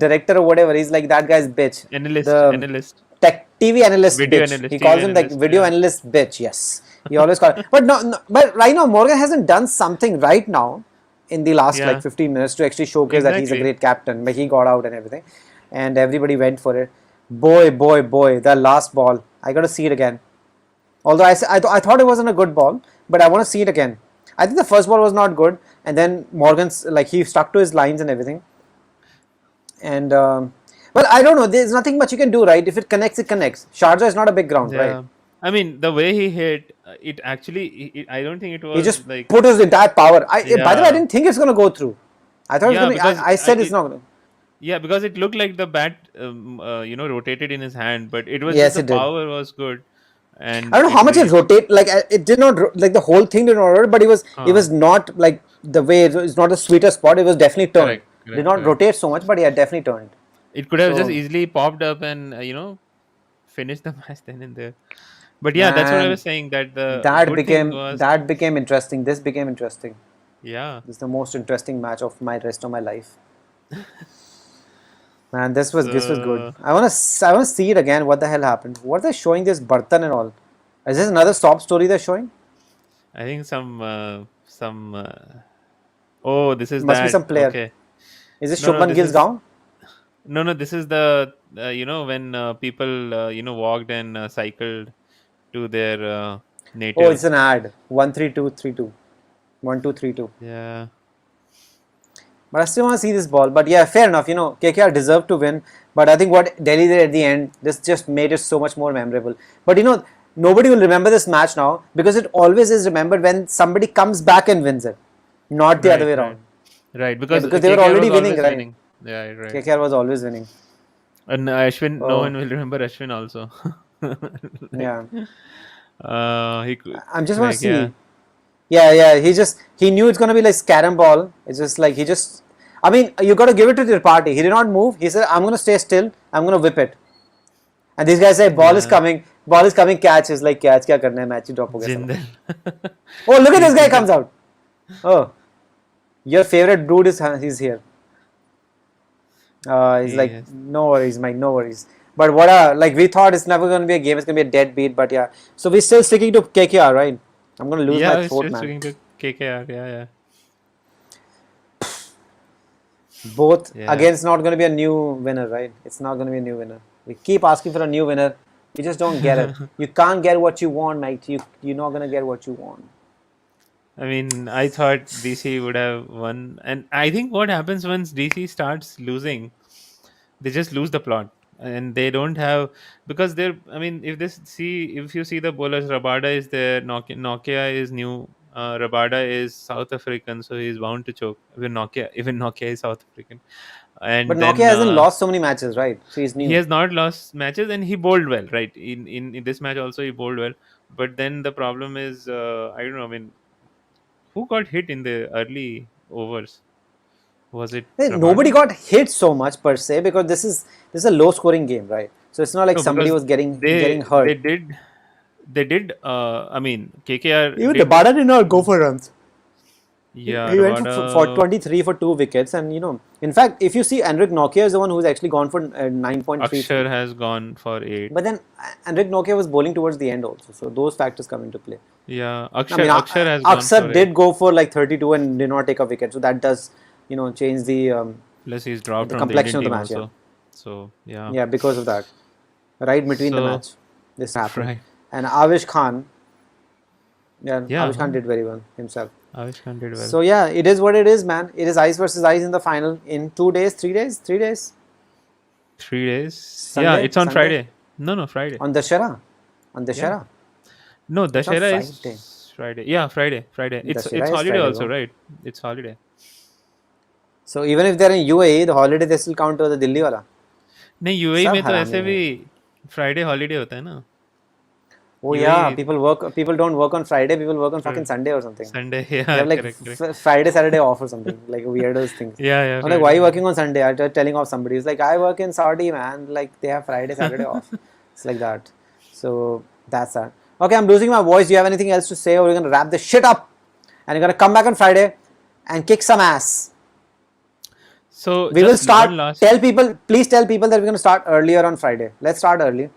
[SPEAKER 1] director or whatever. He's like that guy's bitch.
[SPEAKER 2] analyst,
[SPEAKER 1] The
[SPEAKER 2] analyst,
[SPEAKER 1] tech TV analyst
[SPEAKER 2] video
[SPEAKER 1] bitch.
[SPEAKER 2] analyst,
[SPEAKER 1] He
[SPEAKER 2] TV
[SPEAKER 1] calls him like
[SPEAKER 2] analyst.
[SPEAKER 1] video
[SPEAKER 2] Yeah,
[SPEAKER 1] analyst bitch. Yes, he always calls. But no, but right now Morgan hasn't done something right now in the last like
[SPEAKER 2] yeah,
[SPEAKER 1] 15 minutes to actually showcase that he's a
[SPEAKER 2] exactly.
[SPEAKER 1] great captain. But he got out and everything, and everybody went for it. Boy, that last ball. I got to see it again. Although I thought it wasn't a good ball, but I want to see it again. I think the first ball was not good, and then Morgan's like he stuck to his lines and everything. And well, I don't know. There's nothing much you can do, right? If it connects, it connects. Sharjah is not a big ground, right?
[SPEAKER 2] Yeah, I mean the way he hit, it actually. I don't think it
[SPEAKER 1] He
[SPEAKER 2] was
[SPEAKER 1] just
[SPEAKER 2] like.
[SPEAKER 1] put his entire power. By the way, I
[SPEAKER 2] Yeah,
[SPEAKER 1] didn't think it's gonna go through. I thought it's
[SPEAKER 2] yeah,
[SPEAKER 1] gonna.
[SPEAKER 2] because
[SPEAKER 1] I said it's not gonna.
[SPEAKER 2] yeah, because it looked like the bat, rotated in his hand, but it was just
[SPEAKER 1] Yes,
[SPEAKER 2] the
[SPEAKER 1] it did.
[SPEAKER 2] power was good,
[SPEAKER 1] I
[SPEAKER 2] and
[SPEAKER 1] don't know
[SPEAKER 2] it
[SPEAKER 1] how much it
[SPEAKER 2] reached.
[SPEAKER 1] rotate. Like it did not like the whole thing did not rotate, but it
[SPEAKER 2] Huh.
[SPEAKER 1] was not like the way it's not the sweetest spot. It was definitely turned.
[SPEAKER 2] Correct,
[SPEAKER 1] Did
[SPEAKER 2] correct,
[SPEAKER 1] not
[SPEAKER 2] correct.
[SPEAKER 1] rotate so much, but yeah, definitely turned.
[SPEAKER 2] It could have just
[SPEAKER 1] So
[SPEAKER 2] easily popped up and finished the match then and there. But yeah, that's what I
[SPEAKER 1] man,
[SPEAKER 2] was saying. That the good thing was,
[SPEAKER 1] that became interesting. This became interesting.
[SPEAKER 2] yeah,
[SPEAKER 1] This is the most interesting match of my rest of my life. Man, this was good.
[SPEAKER 2] so
[SPEAKER 1] I wanna see it again. What the hell happened? What are they showing this Bartan and all? Is this another sob story they're showing?
[SPEAKER 2] I think some. Oh, this is
[SPEAKER 1] Must be
[SPEAKER 2] that.
[SPEAKER 1] some player.
[SPEAKER 2] Okay.
[SPEAKER 1] Is this
[SPEAKER 2] No, no,
[SPEAKER 1] Shubman
[SPEAKER 2] this
[SPEAKER 1] Gill's
[SPEAKER 2] is
[SPEAKER 1] gown?
[SPEAKER 2] no, no. This is the when people walked and cycled to their
[SPEAKER 1] Oh, it's
[SPEAKER 2] native.
[SPEAKER 1] an ad. 13232. 1232.
[SPEAKER 2] Yeah,
[SPEAKER 1] But I still want to see this ball. But yeah, fair enough. KKR deserved to win. But I think what Delhi did at the end, this just made it so much more memorable. But nobody will remember this match now because it always is remembered when somebody comes back and wins it, not the other
[SPEAKER 2] right,
[SPEAKER 1] way
[SPEAKER 2] right,
[SPEAKER 1] around.
[SPEAKER 2] right.
[SPEAKER 1] Yeah,
[SPEAKER 2] Because
[SPEAKER 1] because they were
[SPEAKER 2] KKR
[SPEAKER 1] already
[SPEAKER 2] was
[SPEAKER 1] winning,
[SPEAKER 2] always
[SPEAKER 1] right?
[SPEAKER 2] winning. Yeah, right.
[SPEAKER 1] KKR was always winning.
[SPEAKER 2] And Ashwin, no one
[SPEAKER 1] Oh,
[SPEAKER 2] will remember Ashwin also. Like,
[SPEAKER 1] yeah. I just want to
[SPEAKER 2] like, yeah,
[SPEAKER 1] see. Yeah. He knew it's gonna be like carom ball. It's just like he just. I mean, you got to give it to the party. He did not move. He said, "I'm gonna stay still. I'm gonna whip it." And these guys say, "Ball is
[SPEAKER 2] yeah,
[SPEAKER 1] coming. Ball is coming. Catch." Is like catch. क्या करना है? Match ही drop हो गया साला.
[SPEAKER 2] Jindal.
[SPEAKER 1] Oh, look at
[SPEAKER 2] He's
[SPEAKER 1] this guy
[SPEAKER 2] Jindal.
[SPEAKER 1] comes out. Oh, your favorite brood is he's here. He's like,
[SPEAKER 2] Yes.
[SPEAKER 1] no worries, Mike, no worries. But what like we thought it's never gonna be a game. It's gonna be a deadbeat. But yeah, so we're still sticking to KKR, right? I'm gonna lose my
[SPEAKER 2] Yeah, it's
[SPEAKER 1] throat,
[SPEAKER 2] just
[SPEAKER 1] man.
[SPEAKER 2] sticking to KKR. Yeah,
[SPEAKER 1] Both
[SPEAKER 2] yeah,
[SPEAKER 1] again, it's not gonna be a new winner, right? It's not gonna be a new winner. We keep asking for a new winner. You just don't get it.
[SPEAKER 2] yeah.
[SPEAKER 1] You can't get what you want, mate. You're not gonna get what you want.
[SPEAKER 2] I mean, I thought DC would have won, and I think what happens once DC starts losing, they just lose the plot, and they don't have because they're. I mean, if you see the bowlers, Rabada is there, Nokia is new, Rabada is South African, so he's bound to choke. Even Nokia is South African,
[SPEAKER 1] But
[SPEAKER 2] and
[SPEAKER 1] Nokia
[SPEAKER 2] then
[SPEAKER 1] hasn't lost so many matches, right? So he's
[SPEAKER 2] he
[SPEAKER 1] new.
[SPEAKER 2] has not lost matches, and he bowled well, right? In this match also he bowled well, but then the problem is, I don't know. I mean, who got hit in the early overs? Was it
[SPEAKER 1] Nobody
[SPEAKER 2] Rabada?
[SPEAKER 1] got hit so much per se because this is a low scoring game, right? So it's not like
[SPEAKER 2] No,
[SPEAKER 1] somebody
[SPEAKER 2] because
[SPEAKER 1] was getting
[SPEAKER 2] they
[SPEAKER 1] hurt.
[SPEAKER 2] did. I mean, KKR
[SPEAKER 1] Even
[SPEAKER 2] did.
[SPEAKER 1] Rabada did not go for runs.
[SPEAKER 2] Yeah,
[SPEAKER 1] He went for
[SPEAKER 2] Rabada.
[SPEAKER 1] 23 for 2 wickets, and in fact, if you see, Enric Nokia is the one who's actually gone for 9.33.
[SPEAKER 2] Akshar has gone for eight.
[SPEAKER 1] But then Enric Nokia was bowling towards the end also, so those factors come into play.
[SPEAKER 2] Yeah,
[SPEAKER 1] I mean,
[SPEAKER 2] Akshar has gone
[SPEAKER 1] Aksar
[SPEAKER 2] for eight.
[SPEAKER 1] did go for like 32 and did not take a wicket, so that does change
[SPEAKER 2] Plus, he's dropped
[SPEAKER 1] the
[SPEAKER 2] from the
[SPEAKER 1] complexion
[SPEAKER 2] Indian
[SPEAKER 1] of the
[SPEAKER 2] team
[SPEAKER 1] match. Yeah,
[SPEAKER 2] also. So yeah,
[SPEAKER 1] yeah, because of that. Right between the
[SPEAKER 2] so
[SPEAKER 1] match, this happened,
[SPEAKER 2] right.
[SPEAKER 1] and Avish Khan, yeah,
[SPEAKER 2] Yeah,
[SPEAKER 1] Avish Khan did very well himself.
[SPEAKER 2] Avish Khan did well.
[SPEAKER 1] So yeah, it is what it is, man. It is ice versus ice in the final in 2 days, 3 days, 3 days.
[SPEAKER 2] 3 days. Yeah,
[SPEAKER 1] Sunday,
[SPEAKER 2] it's on
[SPEAKER 1] Sunday
[SPEAKER 2] Friday. No, Friday.
[SPEAKER 1] on Dashera, on
[SPEAKER 2] Yeah.
[SPEAKER 1] Dashera.
[SPEAKER 2] No,
[SPEAKER 1] It's on
[SPEAKER 2] Dashera
[SPEAKER 1] Friday.
[SPEAKER 2] is Friday. Yeah, Friday. It's
[SPEAKER 1] Dashera is
[SPEAKER 2] holiday
[SPEAKER 1] Friday,
[SPEAKER 2] also,
[SPEAKER 1] bro.
[SPEAKER 2] right? It's holiday.
[SPEAKER 1] So even if they're in UAE, the holiday they still count to the Delhi wala.
[SPEAKER 2] नहीं UAE
[SPEAKER 1] सब
[SPEAKER 2] में तो
[SPEAKER 1] हरामी
[SPEAKER 2] ऐसे भी
[SPEAKER 1] है.
[SPEAKER 2] Friday holiday होता है ना
[SPEAKER 1] Oh yeah,
[SPEAKER 2] UAE
[SPEAKER 1] people work. People don't work on Friday. People work on fucking Sunday or something.
[SPEAKER 2] Sunday
[SPEAKER 1] They
[SPEAKER 2] या
[SPEAKER 1] have like
[SPEAKER 2] correct correct
[SPEAKER 1] Friday, Saturday off or something. Like weirdest things.
[SPEAKER 2] या
[SPEAKER 1] I'm like, why are
[SPEAKER 2] Friday
[SPEAKER 1] you
[SPEAKER 2] Saturday
[SPEAKER 1] working on Sunday? I was telling off somebody. He's like, I work in Saudi, man. Like they have Friday, Saturday off. It's like that. So that's that. Okay, I'm losing my voice. Do you have anything else to say, or we're gonna wrap this shit up and you're gonna come back on Friday and kick some ass?
[SPEAKER 2] So
[SPEAKER 1] We will
[SPEAKER 2] just
[SPEAKER 1] start.
[SPEAKER 2] one last.
[SPEAKER 1] Tell people, please tell people that we're gonna start earlier on Friday. Let's start early.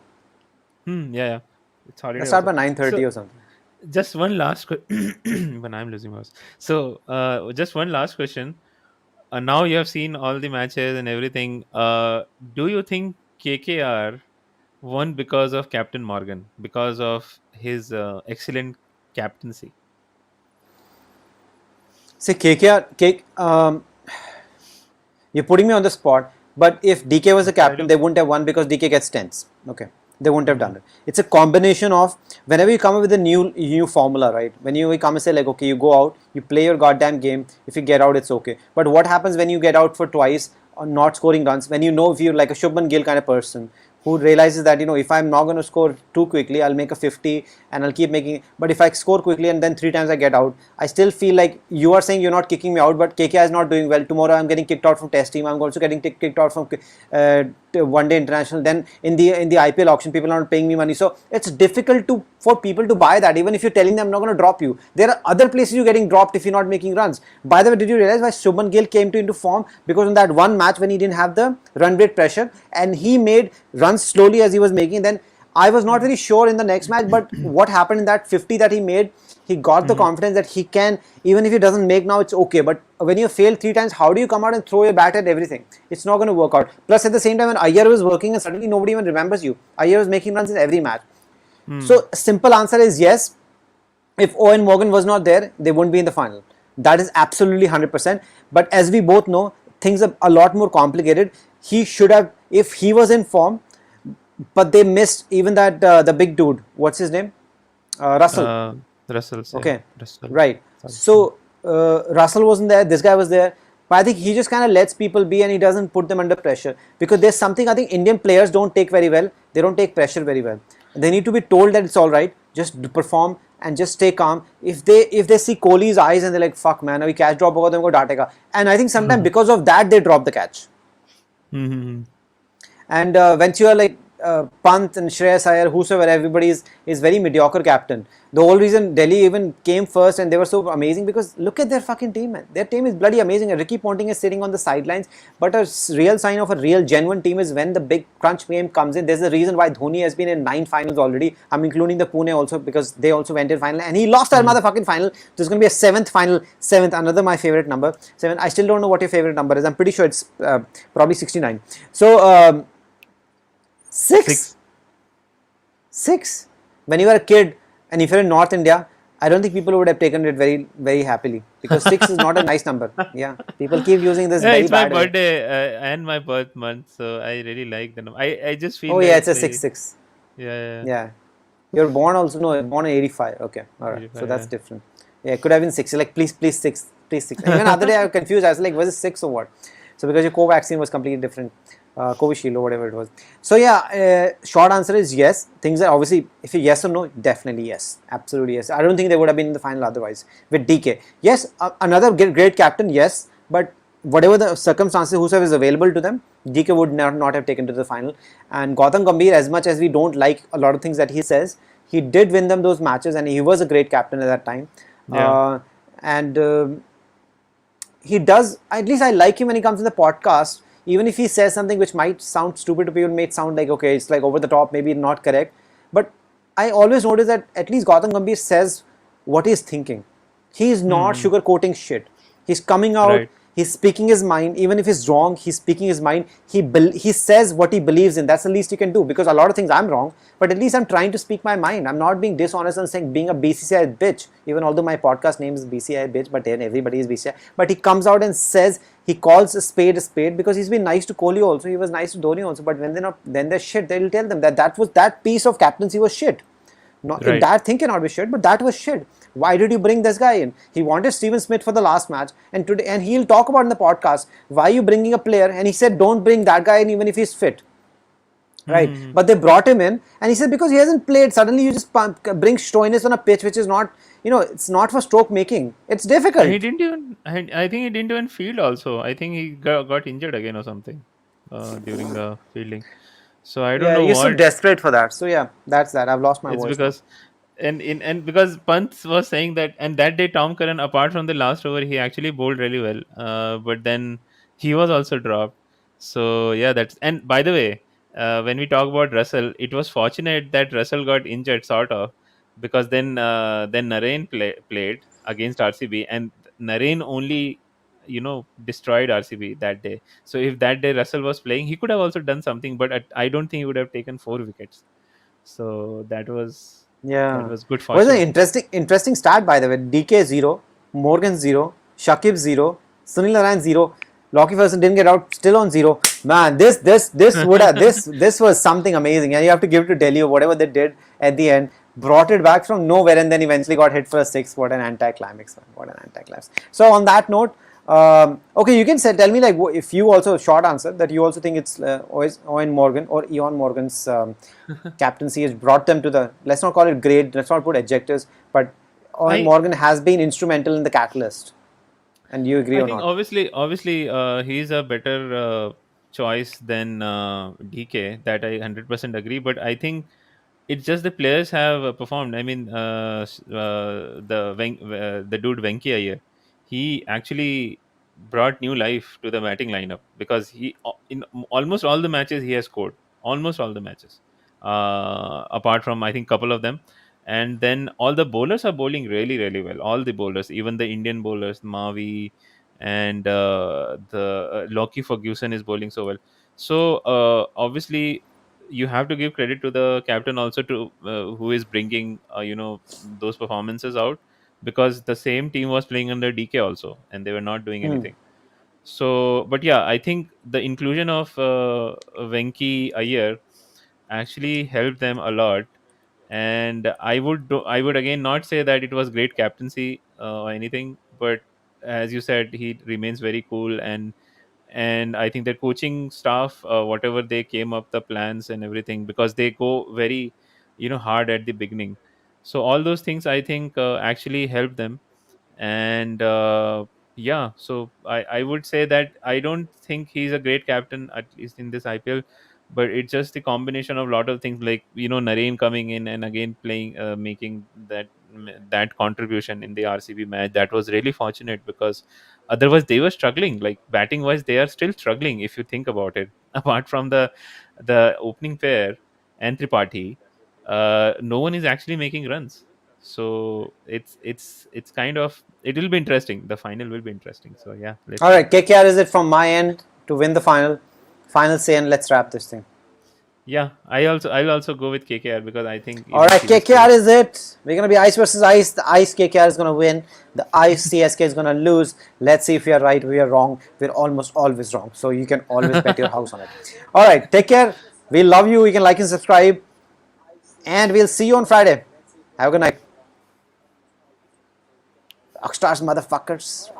[SPEAKER 2] Yeah, yeah. It's holiday
[SPEAKER 1] Let's start
[SPEAKER 2] also.
[SPEAKER 1] by 9:30
[SPEAKER 2] So
[SPEAKER 1] or something.
[SPEAKER 2] just one last when I'm losing mouse. So just one last question. Now you have seen all the matches and everything. Do you think KKR won because of Captain Morgan, because of his excellent captaincy?
[SPEAKER 1] See, KKR, you're putting me on the spot. But if DK was the
[SPEAKER 2] What should I
[SPEAKER 1] captain,
[SPEAKER 2] do?
[SPEAKER 1] they wouldn't have won because DK gets tense. Okay, they wouldn't have
[SPEAKER 2] Hmm.
[SPEAKER 1] done it. It's a combination of whenever you come up with a new formula, right? When you come and say like, okay, you go out, you play your goddamn game. If you get out, it's okay. But what happens when you get out for twice or not scoring runs? When you know if you're like a Shubman Gill kind of person who realizes that if I'm not going to score too quickly, I'll make a 50 and I'll keep making. But if I score quickly and then three times I get out, I still feel like you are saying you're not kicking me out, but KKR is not doing well. Tomorrow I'm getting kicked out from Test team. I'm also getting kicked out from One Day International. Then in the IPL auction, people are not paying me money, so it's difficult for people to buy that. Even if you're telling them I'm not going to drop you, there are other places you're getting dropped if you're not making runs. By the way, did you realize why Shubman Gill came into form? Because in that one match when he didn't have the run rate pressure and he made runs slowly as he was making, then I was not very sure in the next match, but what happened in that 50 that he made, he got the
[SPEAKER 2] Hmm.
[SPEAKER 1] confidence that he can, even if he doesn't make now, it's okay. But when you fail three times, how do you come out and throw your bat at everything? It's not going to work out. Plus, at the same time, when Iyer was working and suddenly nobody even remembers you, Iyer was making runs in every match.
[SPEAKER 2] Hmm.
[SPEAKER 1] So, simple answer is yes. If Owen Morgan was not there, they wouldn't be in the final. That is absolutely 100%. But as we both know, things are a lot more complicated. He should have, if he was in form, but they missed even that the big dude. What's his name? Russell.
[SPEAKER 2] Uh, Russell's, yeah.
[SPEAKER 1] Okay,
[SPEAKER 2] Russell.
[SPEAKER 1] right.
[SPEAKER 2] Sorry.
[SPEAKER 1] So Russell wasn't there. This guy was there. But I think he just kind of lets people be and he doesn't put them under pressure because there's something I think Indian players don't take very well. They don't take pressure very well. They need to be told that it's all right. Just perform and just stay calm. If they see Kohli's eyes and they're like, "Fuck man, अभी catch drop होगा तो हमको डांटेगा." And I think sometimes because of that they drop the catch.
[SPEAKER 2] Hmm.
[SPEAKER 1] And once you are like Pant and Shreyas Iyer, whosoever, everybody is very mediocre captain. The whole reason Delhi even came first and they were so amazing because look at their fucking team, man. Their team is bloody amazing. And Ricky Ponting is sitting on the sidelines. But a real sign of a real genuine team is when the big crunch game comes in. There's a reason why Dhoni has been in 9 finals already. I'm including the Pune also because they also went in final and he lost that
[SPEAKER 2] Hmm.
[SPEAKER 1] motherfucking final. There's going to be a seventh final. Seventh, another my favorite number. Seven. I still don't know what your favorite number is. I'm pretty sure it's probably 69. So. Six?
[SPEAKER 2] Six.
[SPEAKER 1] Six? When you were a kid and if you're in North India, I don't think people would have taken it very, very happily because six is not a nice number. Yeah, people keep using this
[SPEAKER 2] Yeah,
[SPEAKER 1] very
[SPEAKER 2] it's my
[SPEAKER 1] bad way.
[SPEAKER 2] birthday and my birth month, so I really like the number. I just feel
[SPEAKER 1] Oh, yeah,
[SPEAKER 2] like
[SPEAKER 1] it's a
[SPEAKER 2] very.
[SPEAKER 1] 6-6.
[SPEAKER 2] Yeah,
[SPEAKER 1] Yeah. You're born also, no, you're born in 85. Okay, all right. So that's
[SPEAKER 2] yeah.
[SPEAKER 1] different. Yeah, it could have been 6. You're like, please, please, 6. Please, 6. And even other day I was confused. I was like, was it 6 or what? So because your co-vaccine was completely different, Covishield or whatever it was. So yeah, short answer is yes. Things are obviously, if you yes or no, definitely yes. Absolutely yes. I don't think they would have been in the final otherwise. With DK. Yes, another great captain, yes. But whatever the circumstances, whosoever is available to them, DK would not have taken to the final. And Gautam Gambhir, as much as we don't like a lot of things that he says, he did win them those matches, and he was a great captain at that time.
[SPEAKER 2] Yeah.
[SPEAKER 1] Uh, and he does. At least I like him when he comes in the podcast. Even if he says something which might sound stupid to people, may sound like okay, it's like over the top, maybe not correct. But I always notice that at least Gautam Gambhir says what he's thinking. He's not
[SPEAKER 2] Hmm.
[SPEAKER 1] sugarcoating shit. He's coming out.
[SPEAKER 2] Right.
[SPEAKER 1] He's speaking his mind. Even if he's wrong, he's speaking his mind. He says what he believes in. That's the least you can do because a lot of things I'm wrong. But at least I'm trying to speak my mind. I'm not being dishonest and saying being a BCCI bitch. Even although my podcast name is BCCI bitch, but then everybody is BCCI. But he comes out and says he calls a spade because he's been nice to Kohli also. He was nice to Dhoni also. But when they're not, then they're shit. They'll tell them that piece of captaincy was shit. Not
[SPEAKER 2] Right.
[SPEAKER 1] that thing cannot be shit, but that was shit. Why did you bring this guy in? He wanted Steven Smith for the last match, and today, and he'll talk about in the podcast why are you bringing a player, and he said don't bring that guy in even if he's fit, right?
[SPEAKER 2] Hmm.
[SPEAKER 1] But they brought him in, and he said because he hasn't played, suddenly you just bring Stoinis on a pitch which is not, it's not for stroke making. It's
[SPEAKER 2] And he
[SPEAKER 1] difficult.
[SPEAKER 2] didn't even. I think he didn't even field. Also, I think he got injured again or something during the fielding. So I don't
[SPEAKER 1] Yeah,
[SPEAKER 2] know
[SPEAKER 1] you're so
[SPEAKER 2] what.
[SPEAKER 1] desperate for that. So yeah, that's that. I've lost my
[SPEAKER 2] It's
[SPEAKER 1] voice now.
[SPEAKER 2] because and because Pant was saying that, and that day Tom Curran, apart from the last over, he actually bowled really well. But then he was also dropped. So yeah, that's, and by the way, when we talk about Russell, it was fortunate that Russell got injured, sort of, because then Narain played against RCB, and Narain only destroyed RCB that day. So if that day Russell was playing, he could have also done something, but I don't think he would have taken 4 wickets. So that
[SPEAKER 1] Yeah.
[SPEAKER 2] was good
[SPEAKER 1] Was an
[SPEAKER 2] fortune.
[SPEAKER 1] interesting start by the way. DK 0, Morgan 0, Shakib 0, Sunil Narayan 0. Lockie Ferguson didn't get out, still on 0. Man, this would have this was something amazing, and you have to give it to Delhi or whatever they did at the end. Brought it back from nowhere and then eventually got hit for a six. What an anticlimax, man. What an anticlimax. So on that note, okay, you can say, tell me like if you also, short answer, that you also think it's Owen Morgan or Eon Morgan's captaincy has brought them to the, let's not call it grade, let's not put adjectives, but Owen
[SPEAKER 2] I
[SPEAKER 1] Morgan has been instrumental in the catalyst. And do you agree
[SPEAKER 2] I
[SPEAKER 1] or
[SPEAKER 2] think
[SPEAKER 1] not?
[SPEAKER 2] obviously he's a better choice than DK. That I 100% agree. But I think it's just the players have performed. I mean, the dude Venki Iyer, he actually brought new life to the batting lineup, because in almost all the matches he has scored, almost all the matches, apart from I think couple of them. And then all the bowlers are bowling really really well. All the bowlers, even the Indian bowlers, Mavi and the Lockie Ferguson is bowling so well. So obviously you have to give credit to the captain also, to who is bringing those performances out, because the same team was playing under DK also and they were not doing
[SPEAKER 1] Hmm.
[SPEAKER 2] anything. So but yeah, I think the inclusion of Venki Iyer actually helped them a lot. And I would again not say that it was great captaincy or anything, but as you said, he remains very cool. And I think the coaching staff, whatever they came up the plans and everything, because they go very hard at the beginning. So all those things I think actually help them. And yeah, so I would say that I don't think he's a great captain, at least in this IPL. But it's just the combination of a lot of things, like Narain coming in and again playing, making that contribution in the RCB match. That was really fortunate, because otherwise they were struggling, like batting wise they are still struggling, if you think about it. Apart from the opening pair and Tripathi, no one is actually making runs. So it's kind of, it will be interesting, the final will be interesting. So yeah, let's
[SPEAKER 1] All
[SPEAKER 2] see.
[SPEAKER 1] right, KKR is it from my end to win the final say, and let's wrap this thing.
[SPEAKER 2] Yeah, I'll also go with KKR, because I think
[SPEAKER 1] All
[SPEAKER 2] even
[SPEAKER 1] right,
[SPEAKER 2] CSK.
[SPEAKER 1] KKR is it. We're gonna be ice versus ice. The ice KKR is gonna win. The ice CSK is gonna lose. Let's see if we are right, we are wrong. We're almost always wrong, so you can always bet your house on it. All right, take care. We love you. You can like and subscribe, and we'll see you on Friday. Have a good night, Rockstars, motherfuckers.